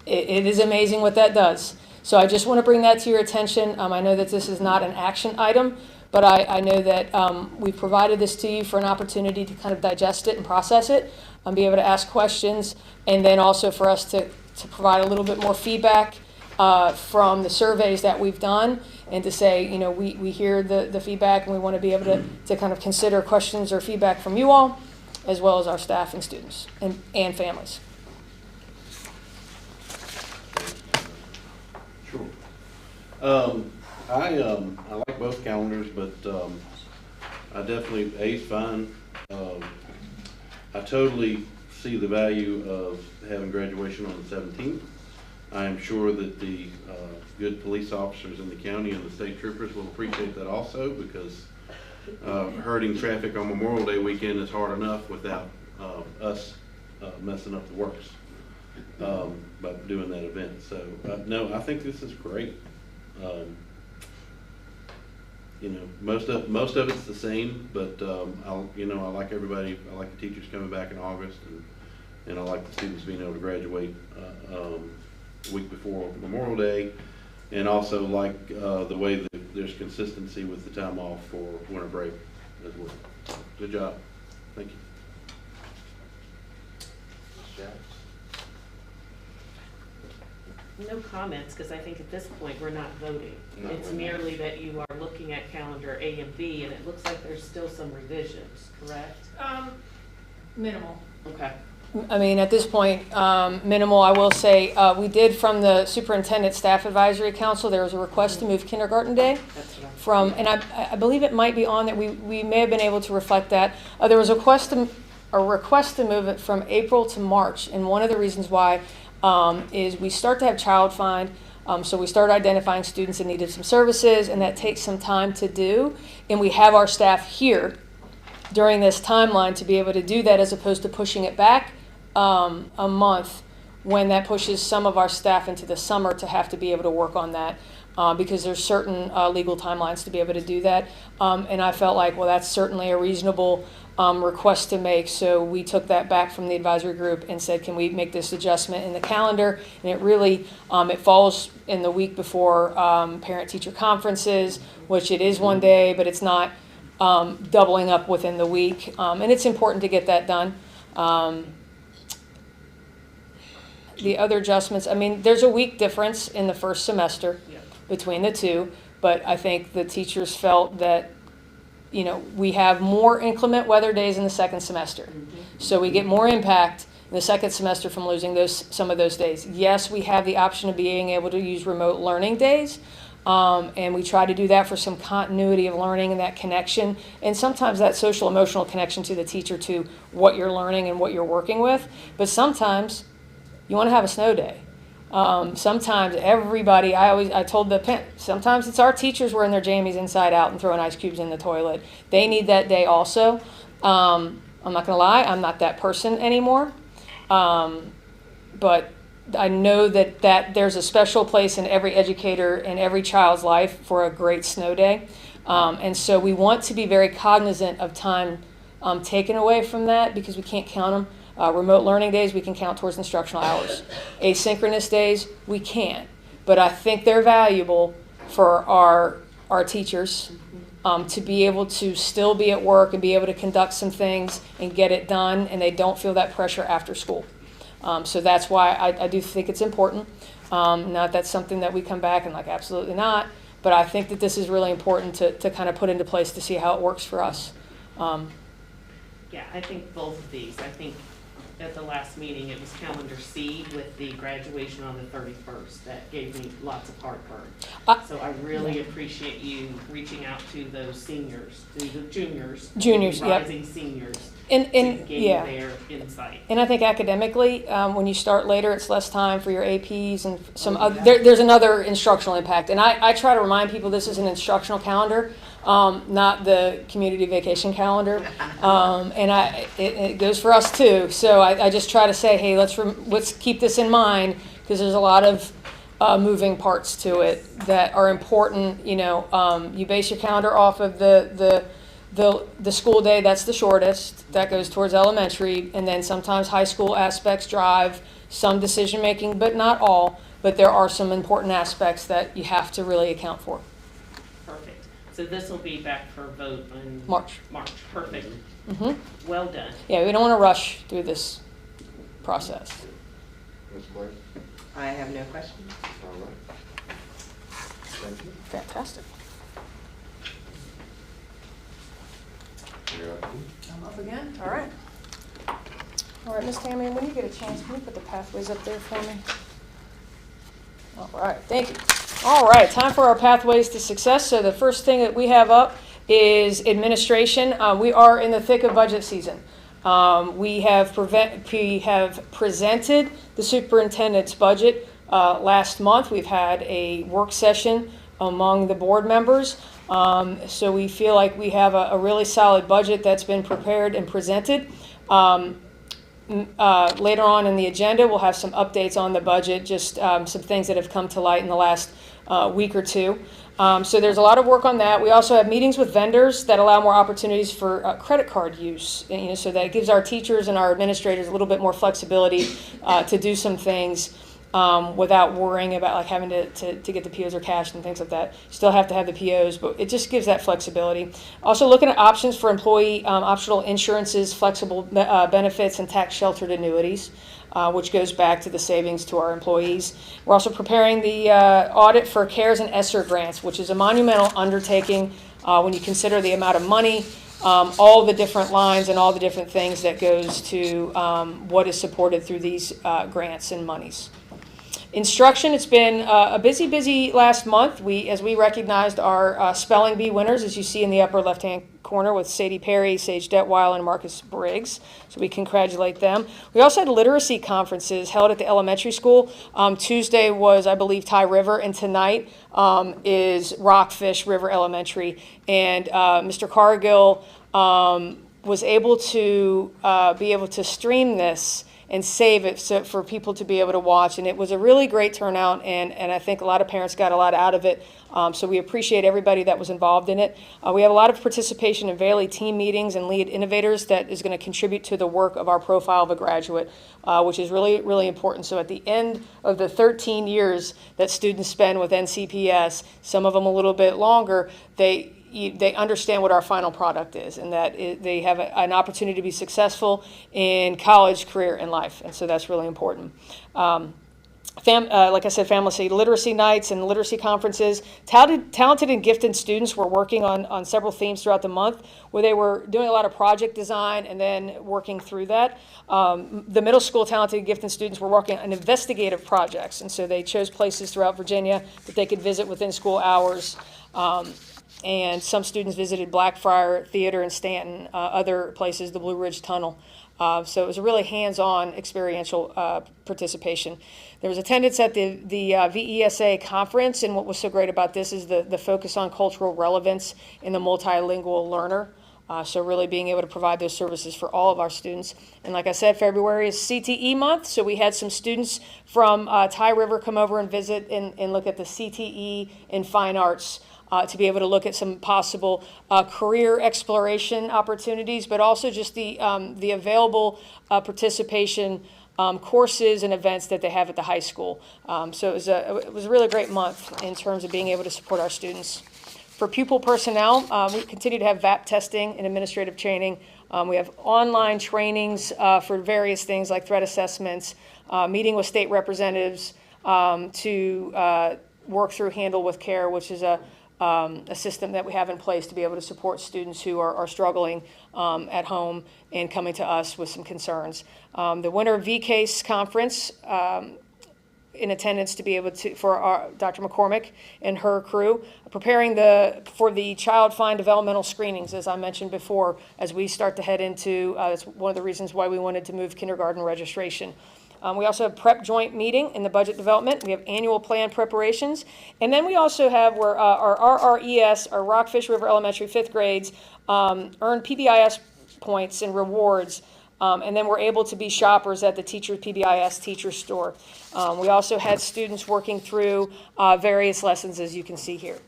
it is amazing what that does. So I just want to bring that to your attention. I know that this is not an action item, but I know that we've provided this to you for an opportunity to digest it and process it, be able to ask questions, and then also for us to provide a little bit more feedback from the surveys that we've done, and to say, we hear the feedback, and we want to be able to consider questions or feedback from you all, as well as our staff and students and families. Sure. I like both calendars, but I definitely, A's fine. I totally see the value of having graduation on the 17th. I am sure that the good police officers in the county and the state troopers will appreciate that also, because herding traffic on Memorial Day weekend is hard enough without us messing up the works by doing that event. So no, I think this is great. Most of it's the same, but I like everybody. I like the teachers coming back in August, and I like the students being able to graduate a week before Memorial Day, and also like the way that there's consistency with the time off for winter break as well. Good job. Thank you. No comments, because I think at this point, we're not voting. No, It's we're not. merely that you are looking at calendar A and B, and it looks like there's still some revisions, correct? Minimal. Okay. I mean, at this point, minimal. I will say, we did from the Superintendent Staff Advisory Council, there was a request to move kindergarten day That's what I'm. from, and I believe it might be on that, we may have been able to reflect that. There was a request to move it from April to March, and one of the reasons why is we start to have child find, so we start identifying students that needed some services, and that takes some time to do, and we have our staff here during this timeline to be able to do that, as opposed to pushing it back a month, when that pushes some of our staff into the summer to have to be able to work on that, because there's certain legal timelines to be able to do that. And I felt like, well, that's certainly a reasonable request to make. So we took that back from the advisory group and said, can we make this adjustment in the calendar? And it really, it falls in the week before parent-teacher conferences, which it is one day, but it's not doubling up within the week. And it's important to get that done. The other adjustments, I mean, there's a week difference in the first semester Yeah. between the two, but I think the teachers felt that, you know, we have more inclement weather days in the second semester. So we get more impact in the second semester from losing some of those days. Yes, we have the option of being able to use remote learning days, and we try to do that for some continuity of learning and that connection, and sometimes that social emotional connection to the teacher, to what you're learning and what you're working with. But sometimes you want to have a snow day. Sometimes everybody, I told the parent, sometimes it's our teachers wearing their jammies inside out and throwing ice cubes in the toilet. They need that day also. I'm not gonna lie, I'm not that person anymore. But I know that there's a special place in every educator and every child's life for a great snow day. And so we want to be very cognizant of time taken away from that, because we can't count them. Remote learning days, we can count towards instructional hours. Asynchronous days, we can't. But I think they're valuable for our teachers to be able to still be at work and be able to conduct some things and get it done, and they don't feel that pressure after school. So that's why I do think it's important. Not that's something that we come back and like, absolutely not. But I think that this is really important to kind of put into place to see how it works for us. Yeah, I think both of these. I think at the last meeting, it was calendar C with the graduation on the 31st. That gave me lots of heartburn. So I really appreciate you reaching out to those seniors, to the juniors, Yep. rising seniors, And to gain yeah. their insight. And I think academically, when you start later, it's less time for your APs and some other, there's another instructional impact. And I try to remind people this is an instructional calendar, not the community vacation calendar. And it goes for us too. So I just try to say, hey, let's keep this in mind, because there's a lot of moving parts to it that are important. You know, you base your calendar off of the school day, that's the shortest, that goes towards elementary, and then sometimes high school aspects drive some decision making, but not all. But there are some important aspects that you have to really account for. Perfect. So this will be back for a vote in March. March. Perfect. Mm-hmm. Well done. Yeah, we don't want to rush through this process. Ms. Blair? I have no questions. All right. Thank you. Fantastic. You're up. I'm up again? All right. All right, Ms. Tammy, when you get a chance, can you put the pathways up there for me? All right, thank you. All right, time for our pathways to success. So the first thing that we have up is administration. We are in the thick of budget season. We have presented the superintendent's budget last month. We've had a work session among the board members. So we feel like we have a really solid budget that's been prepared and presented. Later on in the agenda, we'll have some updates on the budget, just some things that have come to light in the last week or two. So there's a lot of work on that. We also have meetings with vendors that allow more opportunities for credit card use, so that it gives our teachers and our administrators a little bit more flexibility to do some things without worrying about like having to get the POs or cash and things like that. You still have to have the POs, but it just gives that flexibility. Also looking at options for employee optional insurances, flexible benefits, and tax sheltered annuities, which goes back to the savings to our employees. We're also preparing the audit for CARES and ESSER grants, which is a monumental undertaking when you consider the amount of money, all the different lines and all the different things that goes to what is supported through these grants and monies. Instruction, it's been a busy last month. As we recognized our spelling bee winners, as you see in the upper left-hand corner with Sadie Perry, Sage Detweiler, and Marcus Briggs. So we congratulate them. We also had literacy conferences held at the elementary school. Tuesday was, I believe, Ty River, and tonight is Rockfish River Elementary. And Mr. Cargill was able to stream this and save it for people to be able to watch. And it was a really great turnout, and I think a lot of parents got a lot out of it. So we appreciate everybody that was involved in it. We have a lot of participation in Bailey team meetings and lead innovators that is going to contribute to the work of our profile of a graduate, which is really, really important. So at the end of the 13 years that students spend with NCPS, some of them a little bit longer, they understand what our final product is, and that they have an opportunity to be successful in college, career, and life. And so that's really important. Like I said, family literacy nights and literacy conferences. Talented and gifted students were working on several themes throughout the month, where they were doing a lot of project design and then working through that. The middle school talented and gifted students were working on investigative projects, and so they chose places throughout Virginia that they could visit within school hours. And some students visited Blackfriar Theater in Stanton, other places, the Blue Ridge Tunnel. So it was a really hands-on experiential participation. There was attendance at the VESA conference, and what was so great about this is the focus on cultural relevance in the multilingual learner. So really being able to provide those services for all of our students. And like I said, February is CTE month, so we had some students from Ty River come over and visit and look at the CTE in fine arts. To be able to look at some possible career exploration opportunities, but also just the available participation courses and events that they have at the high school. So it was a really great month in terms of being able to support our students. For pupil personnel, we continue to have VAP testing and administrative training. We have online trainings for various things like threat assessments, meeting with state representatives to work through Handle with Care, which is a system that we have in place to be able to support students who are struggling at home and coming to us with some concerns. The Winter VCASE conference in attendance to be able to, for our, Dr. McCormick and her crew, preparing for the child find developmental screenings, as I mentioned before, as we start to head into, that's one of the reasons why we wanted to move kindergarten registration. We also have prep joint meeting in the budget development. We have annual plan preparations. And then we also have where our RRES, our Rockfish River Elementary 5th grades, earn PBIS points and rewards. And then we're able to be shoppers at the PBIS teacher store. We also had students working through various lessons, as you can see here.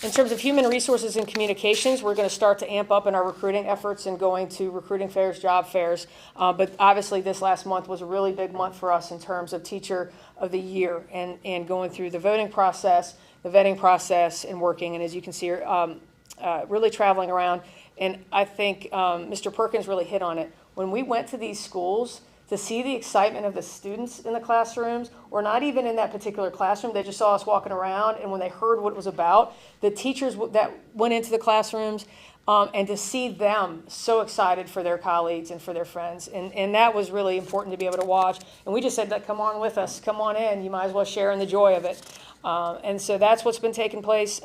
In terms of human resources and communications, we're going to start to amp up in our recruiting efforts and going to recruiting fairs, job fairs. But obviously this last month was a really big month for us in terms of Teacher of the Year and going through the voting process, the vetting process, and working. And as you can see, really traveling around. And I think Mr. Perkins really hit on it. When we went to these schools, to see the excitement of the students in the classrooms, or not even in that particular classroom, they just saw us walking around, and when they heard what it was about, the teachers that went into the classrooms, and to see them so excited for their colleagues and for their friends, and that was really important to be able to watch. And we just said, come on with us, come on in, you might as well share in the joy of it. And so that's what's been taking place.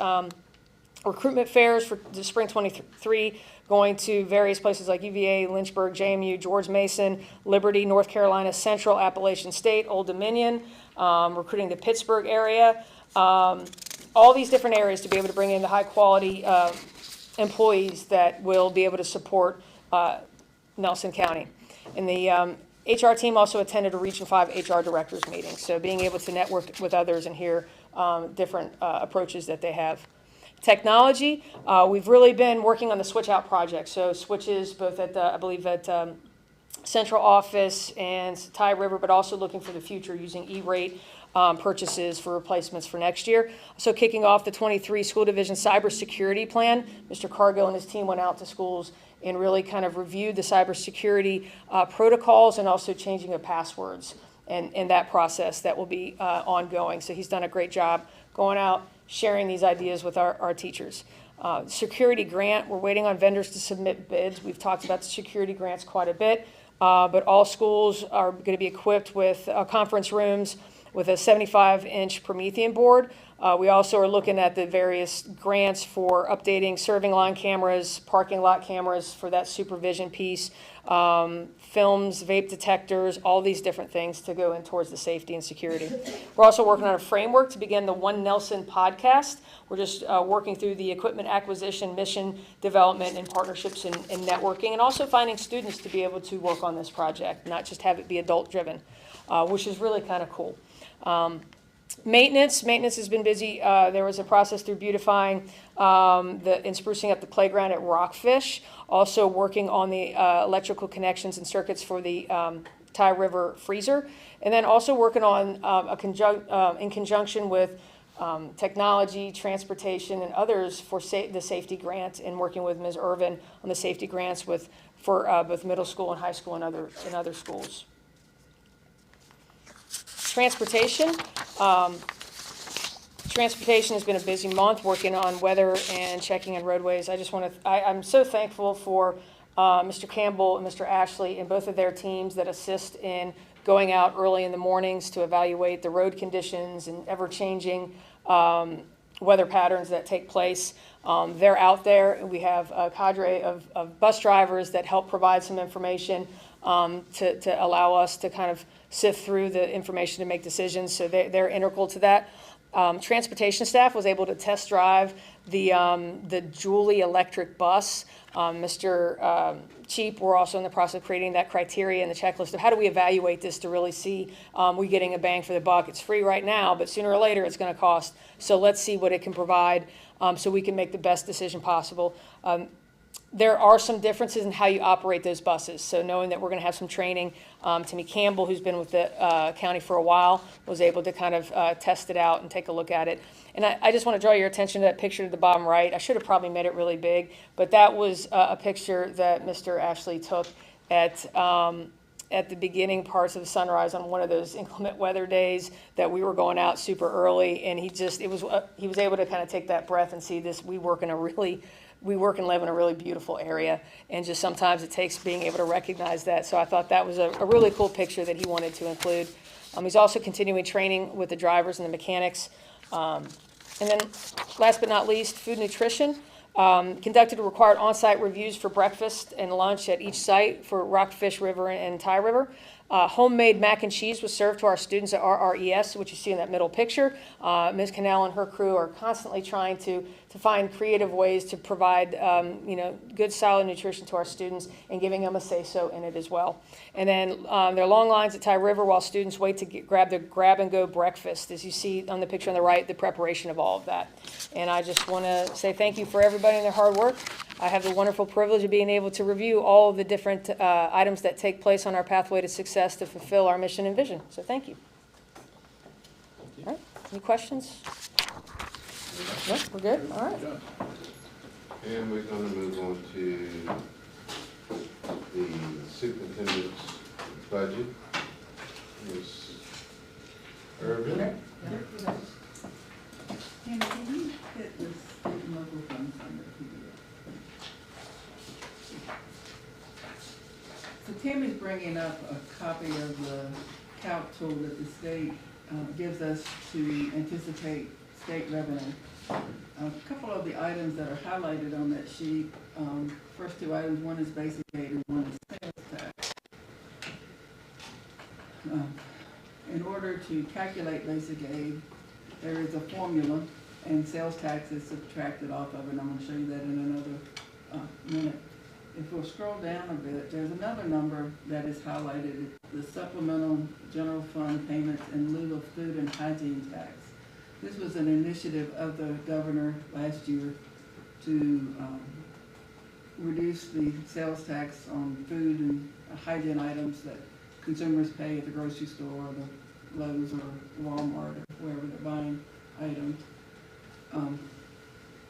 Recruitment fairs for the spring 23, going to various places like UVA, Lynchburg, JMU, George Mason, Liberty, North Carolina Central, Appalachian State, Old Dominion, recruiting the Pittsburgh area, all these different areas to be able to bring in the high quality employees that will be able to support Nelson County. And the HR team also attended a Region 5 HR directors meeting, so being able to network with others and hear different approaches that they have. Technology, we've really been working on the switch out project. So switches both at I believe at central office and Ty River, but also looking for the future using E-rate purchases for replacements for next year. So kicking off the 23 school division cybersecurity plan, Mr. Cargill and his team went out to schools and really kind of reviewed the cybersecurity protocols and also changing of passwords and that process that will be ongoing. So he's done a great job going out, sharing these ideas with our teachers. Security grant, we're waiting on vendors to submit bids. We've talked about the security grants quite a bit, but all schools are going to be equipped with conference rooms with a 75-inch Promethean board. We also are looking at the various grants for updating serving line cameras, parking lot cameras for that supervision piece, films, vape detectors, all these different things to go in towards the safety and security. We're also working on a framework to begin the One Nelson podcast. We're just working through the equipment acquisition, mission development, and partnerships and networking, and also finding students to be able to work on this project, not just have it be adult-driven, which is really kind of cool. Maintenance has been busy. There was a process through beautifying and sprucing up the playground at Rockfish. Also working on the electrical connections and circuits for the Ty River freezer. And then also working on in conjunction with technology, transportation, and others for the safety grant, and working with Ms. Irvin on the safety grants for both middle school and high school and other schools. Transportation. Transportation has been a busy month working on weather and checking on roadways. I'm so thankful for Mr. Campbell and Mr. Ashley and both of their teams that assist in going out early in the mornings to evaluate the road conditions and ever-changing weather patterns that take place. They're out there. We have a cadre of bus drivers that help provide some information to allow us to kind of sift through the information to make decisions. So they're integral to that. Transportation staff was able to test drive the Julie electric bus. Mr. Cheap, we're also in the process of creating that criteria and the checklist of how do we evaluate this to really see we getting a bang for the buck. It's free right now, but sooner or later it's going to cost. So let's see what it can provide so we can make the best decision possible. There are some differences in how you operate those buses. So knowing that we're going to have some training, Timmy Campbell, who's been with the county for a while, was able to kind of test it out and take a look at it. And I just want to draw your attention to that picture at the bottom right. I should have probably made it really big, but that was a picture that Mr. Ashley took at the beginning parts of the sunrise on one of those inclement weather days that we were going out super early. And he was able to kind of take that breath and see this. We work and live in a really beautiful area, and just sometimes it takes being able to recognize that. So I thought that was a really cool picture that he wanted to include. He's also continuing training with the drivers and the mechanics. And then last but not least, food nutrition. Conducted required on-site reviews for breakfast and lunch at each site for Rockfish River and Ty River. Homemade mac and cheese was served to our students at RRES, which you see in that middle picture. Ms. Cannell and her crew are constantly trying to find creative ways to provide good, solid nutrition to our students and giving them a say-so in it as well. And then there are long lines at Ty River while students wait to grab their grab-and-go breakfast. As you see on the picture on the right, the preparation of all of that. And I just want to say thank you for everybody and their hard work. I have the wonderful privilege of being able to review all of the different items that take place on our pathway to success to fulfill our mission and vision. So thank you. All right. Any questions? No, we're good? All right. And we're going to move on to the superintendent's budget. Ms. Irvin? Tammy, can you hit the state and local funds on the PDF? So Tammy's bringing up a copy of the calc tool that the state gives us to anticipate state revenue. A couple of the items that are highlighted on that sheet, first two items, one is basic aid and one is sales tax. In order to calculate basic aid, there is a formula, and sales tax is subtracted off of it, and I'm going to show you that in another minute. If we'll scroll down a bit, there's another number that is highlighted, the supplemental general fund payments in lieu of food and hygiene tax. This was an initiative of the governor last year to reduce the sales tax on food and hygiene items that consumers pay at the grocery store or the Lowe's or Walmart or wherever they're buying items.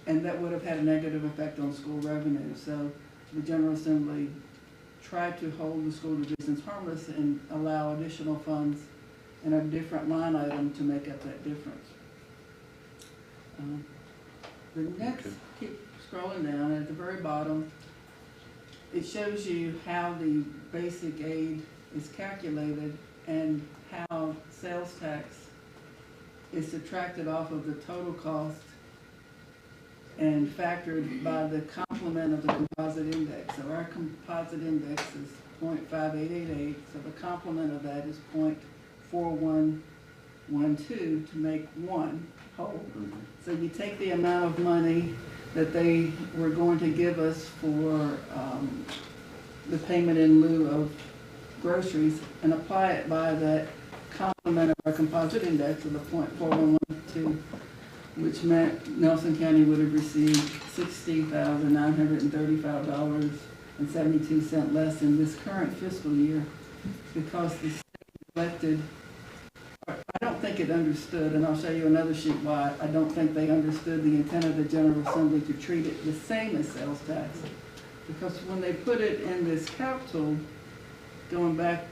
And that would have had a negative effect on school revenue. So the General Assembly tried to hold the school divisions harmless and allow additional funds in a different line item to make up that difference. The next, keep scrolling down, at the very bottom, it shows you how the basic aid is calculated and how sales tax is subtracted off of the total cost and factored by the complement of the composite index. So our composite index is 0.5888, so the complement of that is 0.4112 to make one whole. So you take the amount of money that they were going to give us for the payment in lieu of groceries and apply it by that complement of our composite index of the 0.4112, which meant Nelson County would have received $60,935.72 less in this current fiscal year because the state elected. I don't think it understood, and I'll show you another sheet why I don't think they understood the intent of the General Assembly to treat it the same as sales tax. Because when they put it in this calc tool, going back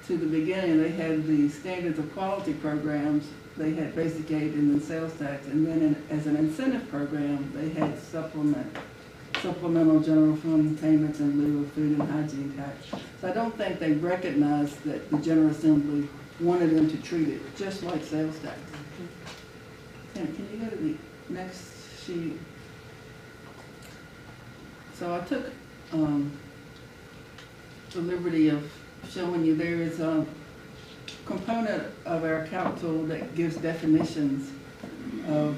to the beginning, they had the standards of quality programs, they had basic aid and then sales tax, and then as an incentive program, they had supplemental general fund payments in lieu of food and hygiene tax. So I don't think they recognized that the General Assembly wanted them to treat it just like sales tax. Can you go to the next sheet? So I took the liberty of showing you there is a component of our calc tool that gives definitions of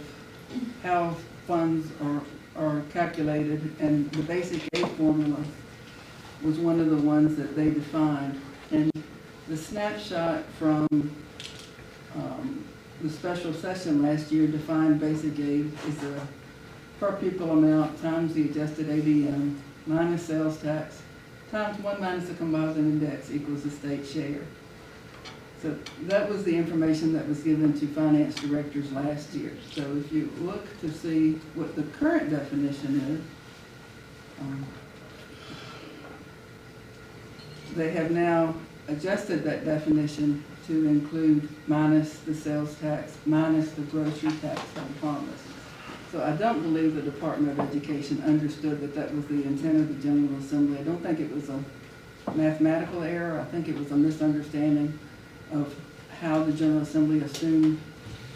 how funds are calculated, and the basic aid formula was one of the ones that they defined. And the snapshot from the special session last year defined basic aid is a per pupil amount times the adjusted ADM minus sales tax times 1 minus the composite index equals the state share. So that was the information that was given to finance directors last year. So if you look to see what the current definition is, they have now adjusted that definition to include minus the sales tax, minus the grocery tax on farmers. So I don't believe the Department of Education understood that that was the intent of the General Assembly. I don't think it was a mathematical error. I think it was a misunderstanding of how the General Assembly assumed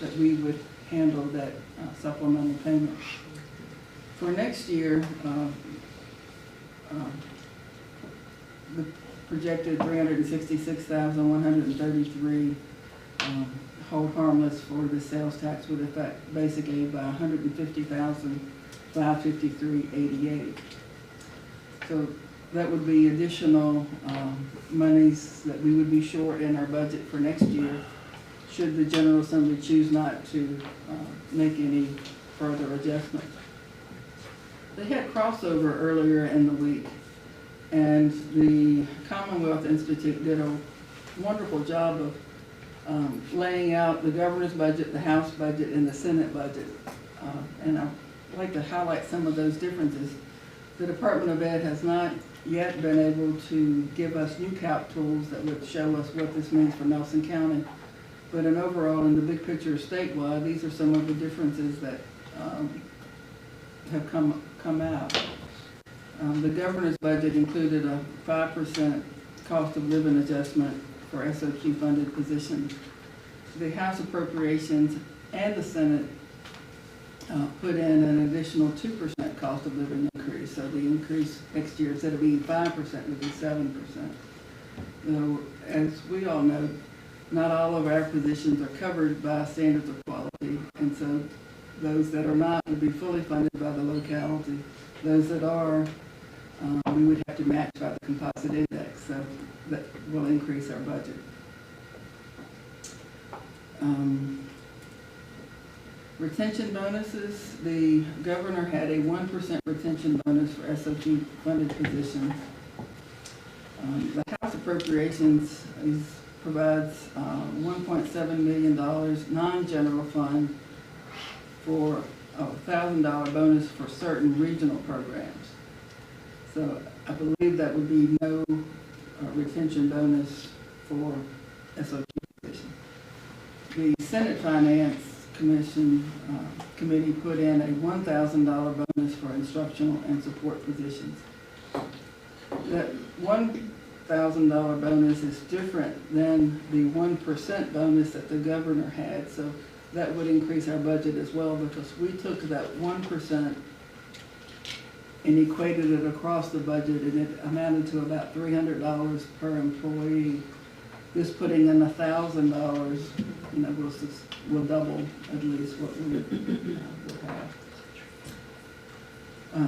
that we would handle that supplemental payment. For next year, the projected 366,133 hold harmless for the sales tax would affect basic aid by 150,553.88. So that would be additional monies that we would be short in our budget for next year should the General Assembly choose not to make any further adjustments. They had crossover earlier in the week, and the Commonwealth Institute did a wonderful job of laying out the governor's budget, the House budget, and the Senate budget. And I'd like to highlight some of those differences. The Department of Ed has not yet been able to give us new calc tools that would show us what this means for Nelson County. But in overall, in the big picture statewide, these are some of the differences that have come out. The governor's budget included a 5% cost of living adjustment for SOQ funded positions. The House appropriations and the Senate put in an additional 2% cost of living increase. So the increase next year, instead of being 5%, would be 7%. Though, as we all know, not all of our positions are covered by standards of quality, and so those that are not would be fully funded by the locality. Those that are, we would have to match by the composite index, so that will increase our budget. Retention bonuses, the governor had a 1% retention bonus for SOQ funded positions. The House appropriations provides $1.7 million non-general fund for a $1,000 bonus for certain regional programs. So I believe that would be no retention bonus for SOT position. The Senate Finance Committee put in a $1,000 bonus for instructional and support positions. That $1,000 bonus is different than the 1% bonus that the governor had, so that would increase our budget as well, because we took that 1% and equated it across the budget, and it amounted to about $300 per employee. This putting in $1,000, will double at least what we would have.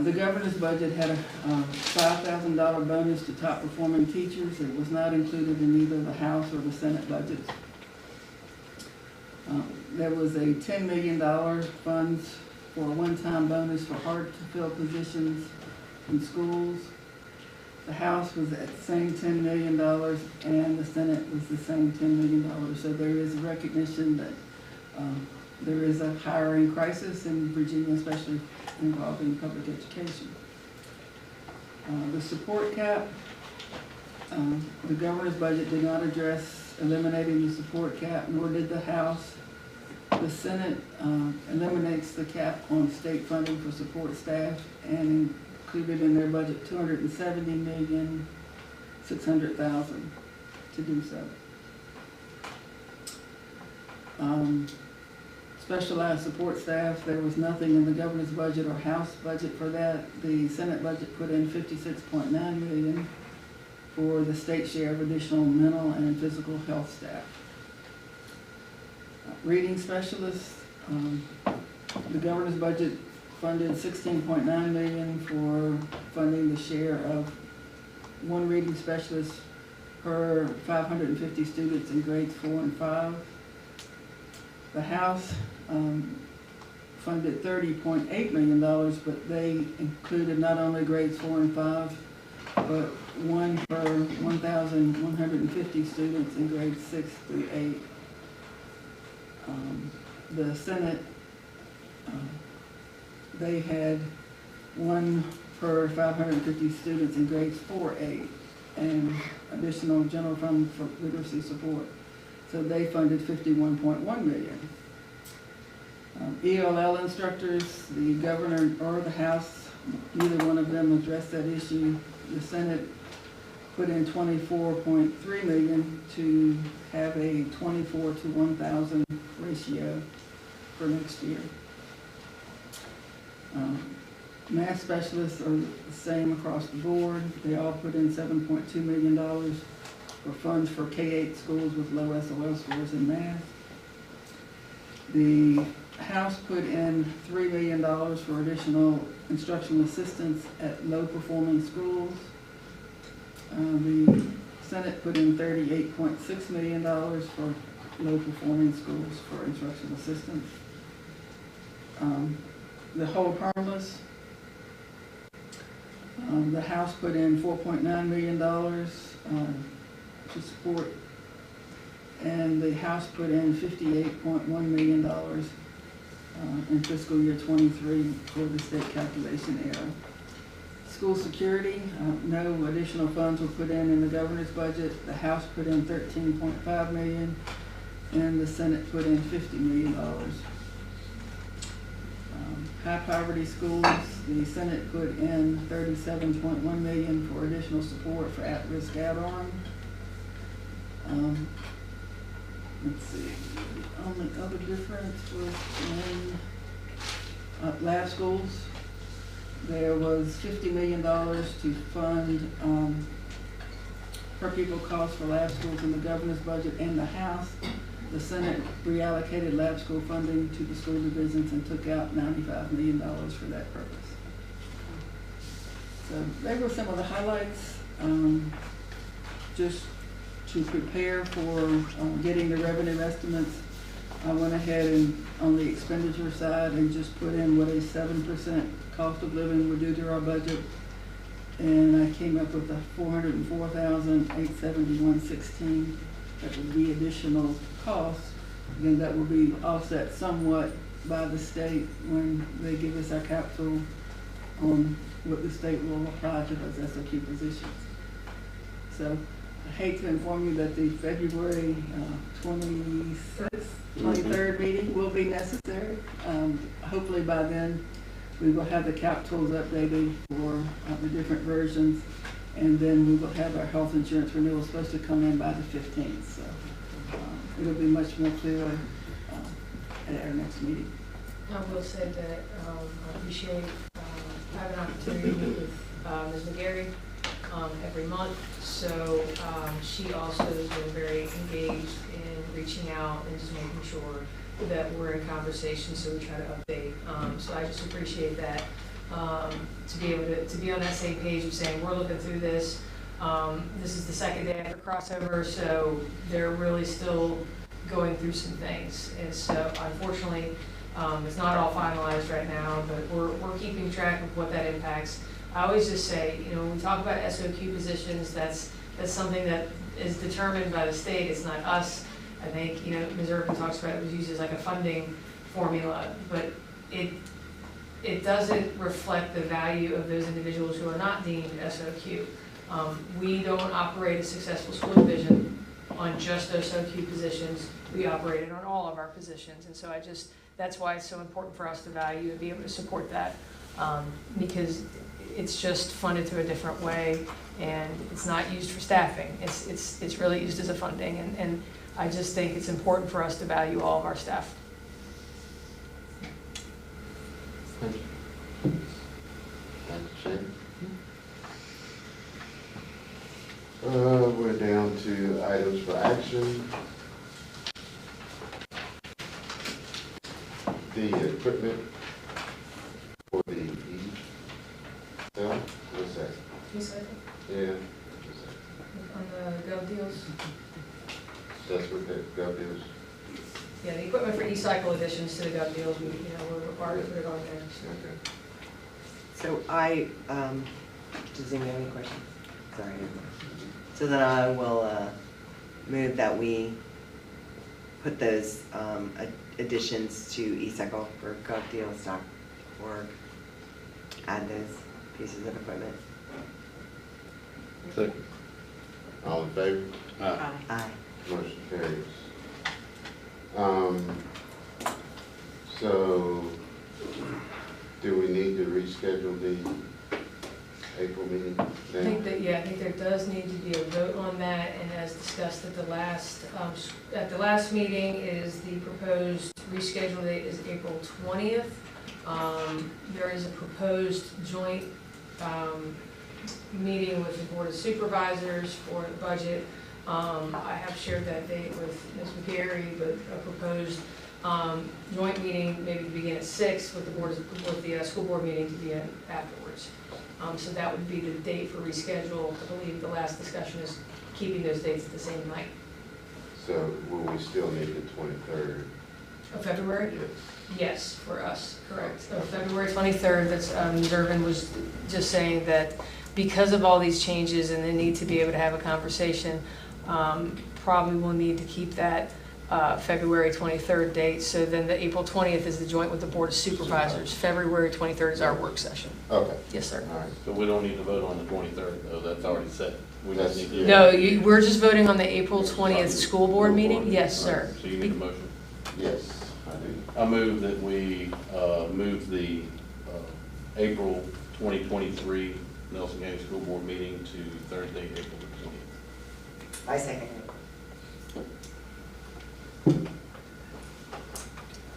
The governor's budget had a $5,000 bonus to top performing teachers. It was not included in either the House or the Senate budgets. There was a $10 million funds for a one-time bonus for hard-to-fill positions in schools. The House was at the same $10 million, and the Senate was the same $10 million. So there is recognition that there is a hiring crisis in Virginia, especially involving public education. The support cap, the governor's budget did not address eliminating the support cap, nor did the House. The Senate eliminates the cap on state funding for support staff and included in their budget $270,600,000 to do so. Specialized support staff, there was nothing in the governor's budget or House budget for that. The Senate budget put in $56.9 million for the state share of additional mental and physical health staff. Reading specialists, the governor's budget funded $16.9 million for funding the share of one reading specialist per 550 students in grades 4 and 5. The House funded $30.8 million, but they included not only grades 4 and 5, but one per 1,150 students in grades 6 through 8. The Senate, they had one per 550 students in grades 4-8 and additional general fund for literacy support. So they funded $51.1 million. ELL instructors, the governor or the House, neither one of them addressed that issue. The Senate put in $24.3 million to have a 24 to 1,000 ratio for next year. Math specialists are the same across the board. They all put in $7.2 million for funds for K-8 schools with low SOL scores in math. The House put in $3 million for additional instructional assistance at low-performing schools. The Senate put in $38.6 million for low-performing schools for instructional assistance. The hold harmless, the House put in $4.9 million to support, and the House put in $58.1 million in fiscal year 23 for the state calculation error. School security, no additional funds were put in the governor's budget. The House put in $13.5 million, and the Senate put in $50 million. High poverty schools, the Senate put in $37.1 million for additional support for at-risk add-on. Let's see, the only other difference was in lab schools. There was $50 million to fund per pupil costs for lab schools in the governor's budget and the House. The Senate reallocated lab school funding to the school divisions and took out $95 million for that purpose. So they were some of the highlights. Just to prepare for getting the revenue estimates, I went ahead and on the expenditure side and just put in what a 7% cost of living would do to our budget. and I came up with a $404,871.16. That would be additional cost. Again, that will be offset somewhat by the state when they give us our capital on what the state will apply to those SOQ positions. So I hate to inform you that the February 26th, 23rd meeting will be necessary. Hopefully by then we will have the capitals updated for the different versions, and then we will have our health insurance renewal supposed to come in by the 15th. So it'll be much more clear at our next meeting. I will say that I appreciate having an opportunity to meet with Ms. McGarry every month. So she also has been very engaged in reaching out and just making sure that we're in conversation, so we try to update. So I just appreciate that, to be able to be on that same page of saying, we're looking through this. This is the second day after crossover, so they're really still going through some things. And so unfortunately, it's not all finalized right now, but we're keeping track of what that impacts. I always just say, when we talk about SOQ positions, that's something that is determined by the state. It's not us. I think, Ms. Irvin talks about it was used as like a funding formula, but it doesn't reflect the value of those individuals who are not deemed SOQ. We don't operate a successful school division on just SOQ positions. We operate it on all of our positions, and so that's why it's so important for us to value and be able to support that, because it's just funded through a different way, and it's not used for staffing. It's really used as a funding, and I just think it's important for us to value all of our staff. Thank you. Thank you, Shane. We're down to items for action. The equipment for the E-cell, what's that? Yeah. On the Gov deals? That's what that gov is? Yeah, the equipment for e-cycle additions to the Gov deals, we're required to put it on there. Okay. So does anyone have any questions? Sorry. So then I will move that we put those additions to eCycle for govdeals.org, add those pieces of equipment. Second. All in favor? Aye. Motion carries. So, do we need to reschedule the April meeting? I think there does need to be a vote on that, and as discussed at the last meeting, is the proposed reschedule date is April 20th. There is a proposed joint meeting with the Board of Supervisors for the budget. I have shared that date with Ms. McGarry, but a proposed joint meeting maybe to begin at 6 with the school board meeting to begin afterwards. So that would be the date for reschedule. I believe the last discussion is keeping those dates at the same night. So will we still need the 23rd? Of February? Yes. Yes, for us, correct. So February 23rd, that's, Irvin was just saying that because of all these changes and the need to be able to have a conversation, probably will need to keep that February 23rd date. So then the April 20th is the joint with the Board of Supervisors. February 23rd is our work session. Okay. Yes, sir. All right. So we don't need to vote on the 23rd, though, that's already set. We just need to. No, we're just voting on the April 20th school board meeting? Yes, sir. So you need a motion? Yes, I do. I move that we move the April 2023 Nelson County School Board meeting to Thursday, April the 20th. I second it.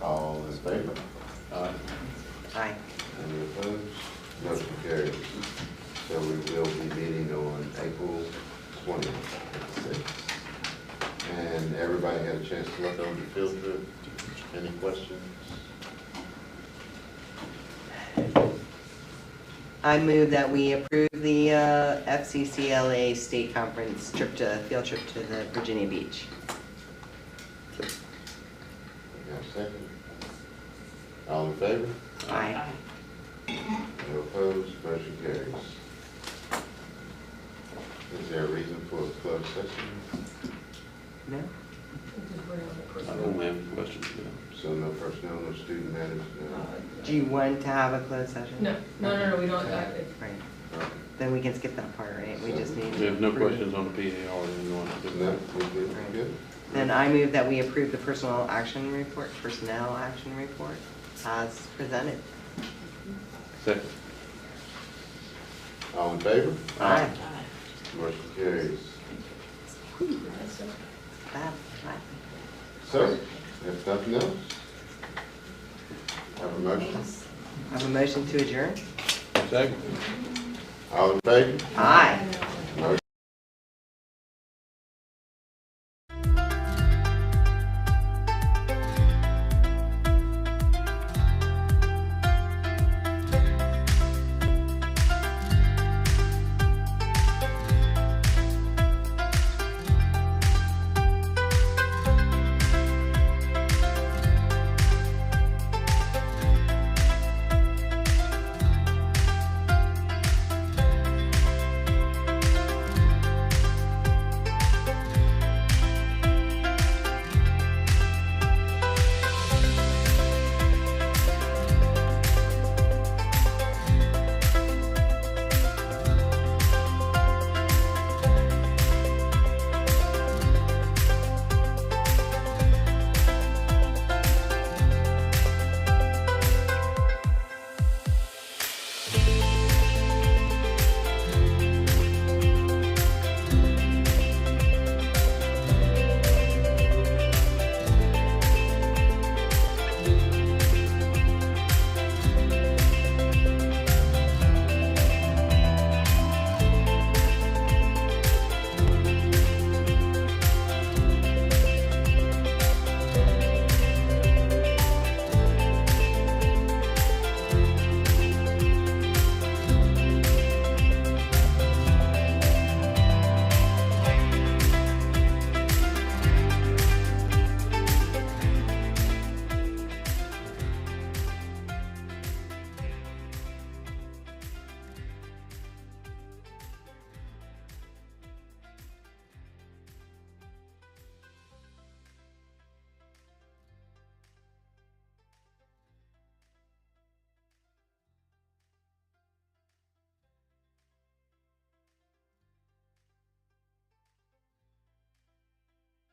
All in favor? Aye. Any opposed? Motion carries. So we will be meeting on April 20th at 6. And everybody had a chance to look over the field trip. Any questions? I move that we approve the FCCLA State Conference field trip to the Virginia Beach. We have a second. All in favor? Aye. No opposed? Motion carries. Is there a reason for a closed session? No? I don't have any questions, no. So no personnel, no student matters, no? Do you want to have a closed session? No, we don't, Right. Then we can skip that part, right? We just need. We have no approve. questions on the PAR, then you want to do No, that? we good, we good? Then I move that we approve the personnel action report as presented. Second. All in favor? Aye. Motion carries. Bye. So, if nothing else, have a motion? Have a motion to adjourn? Second. All in favor? Aye.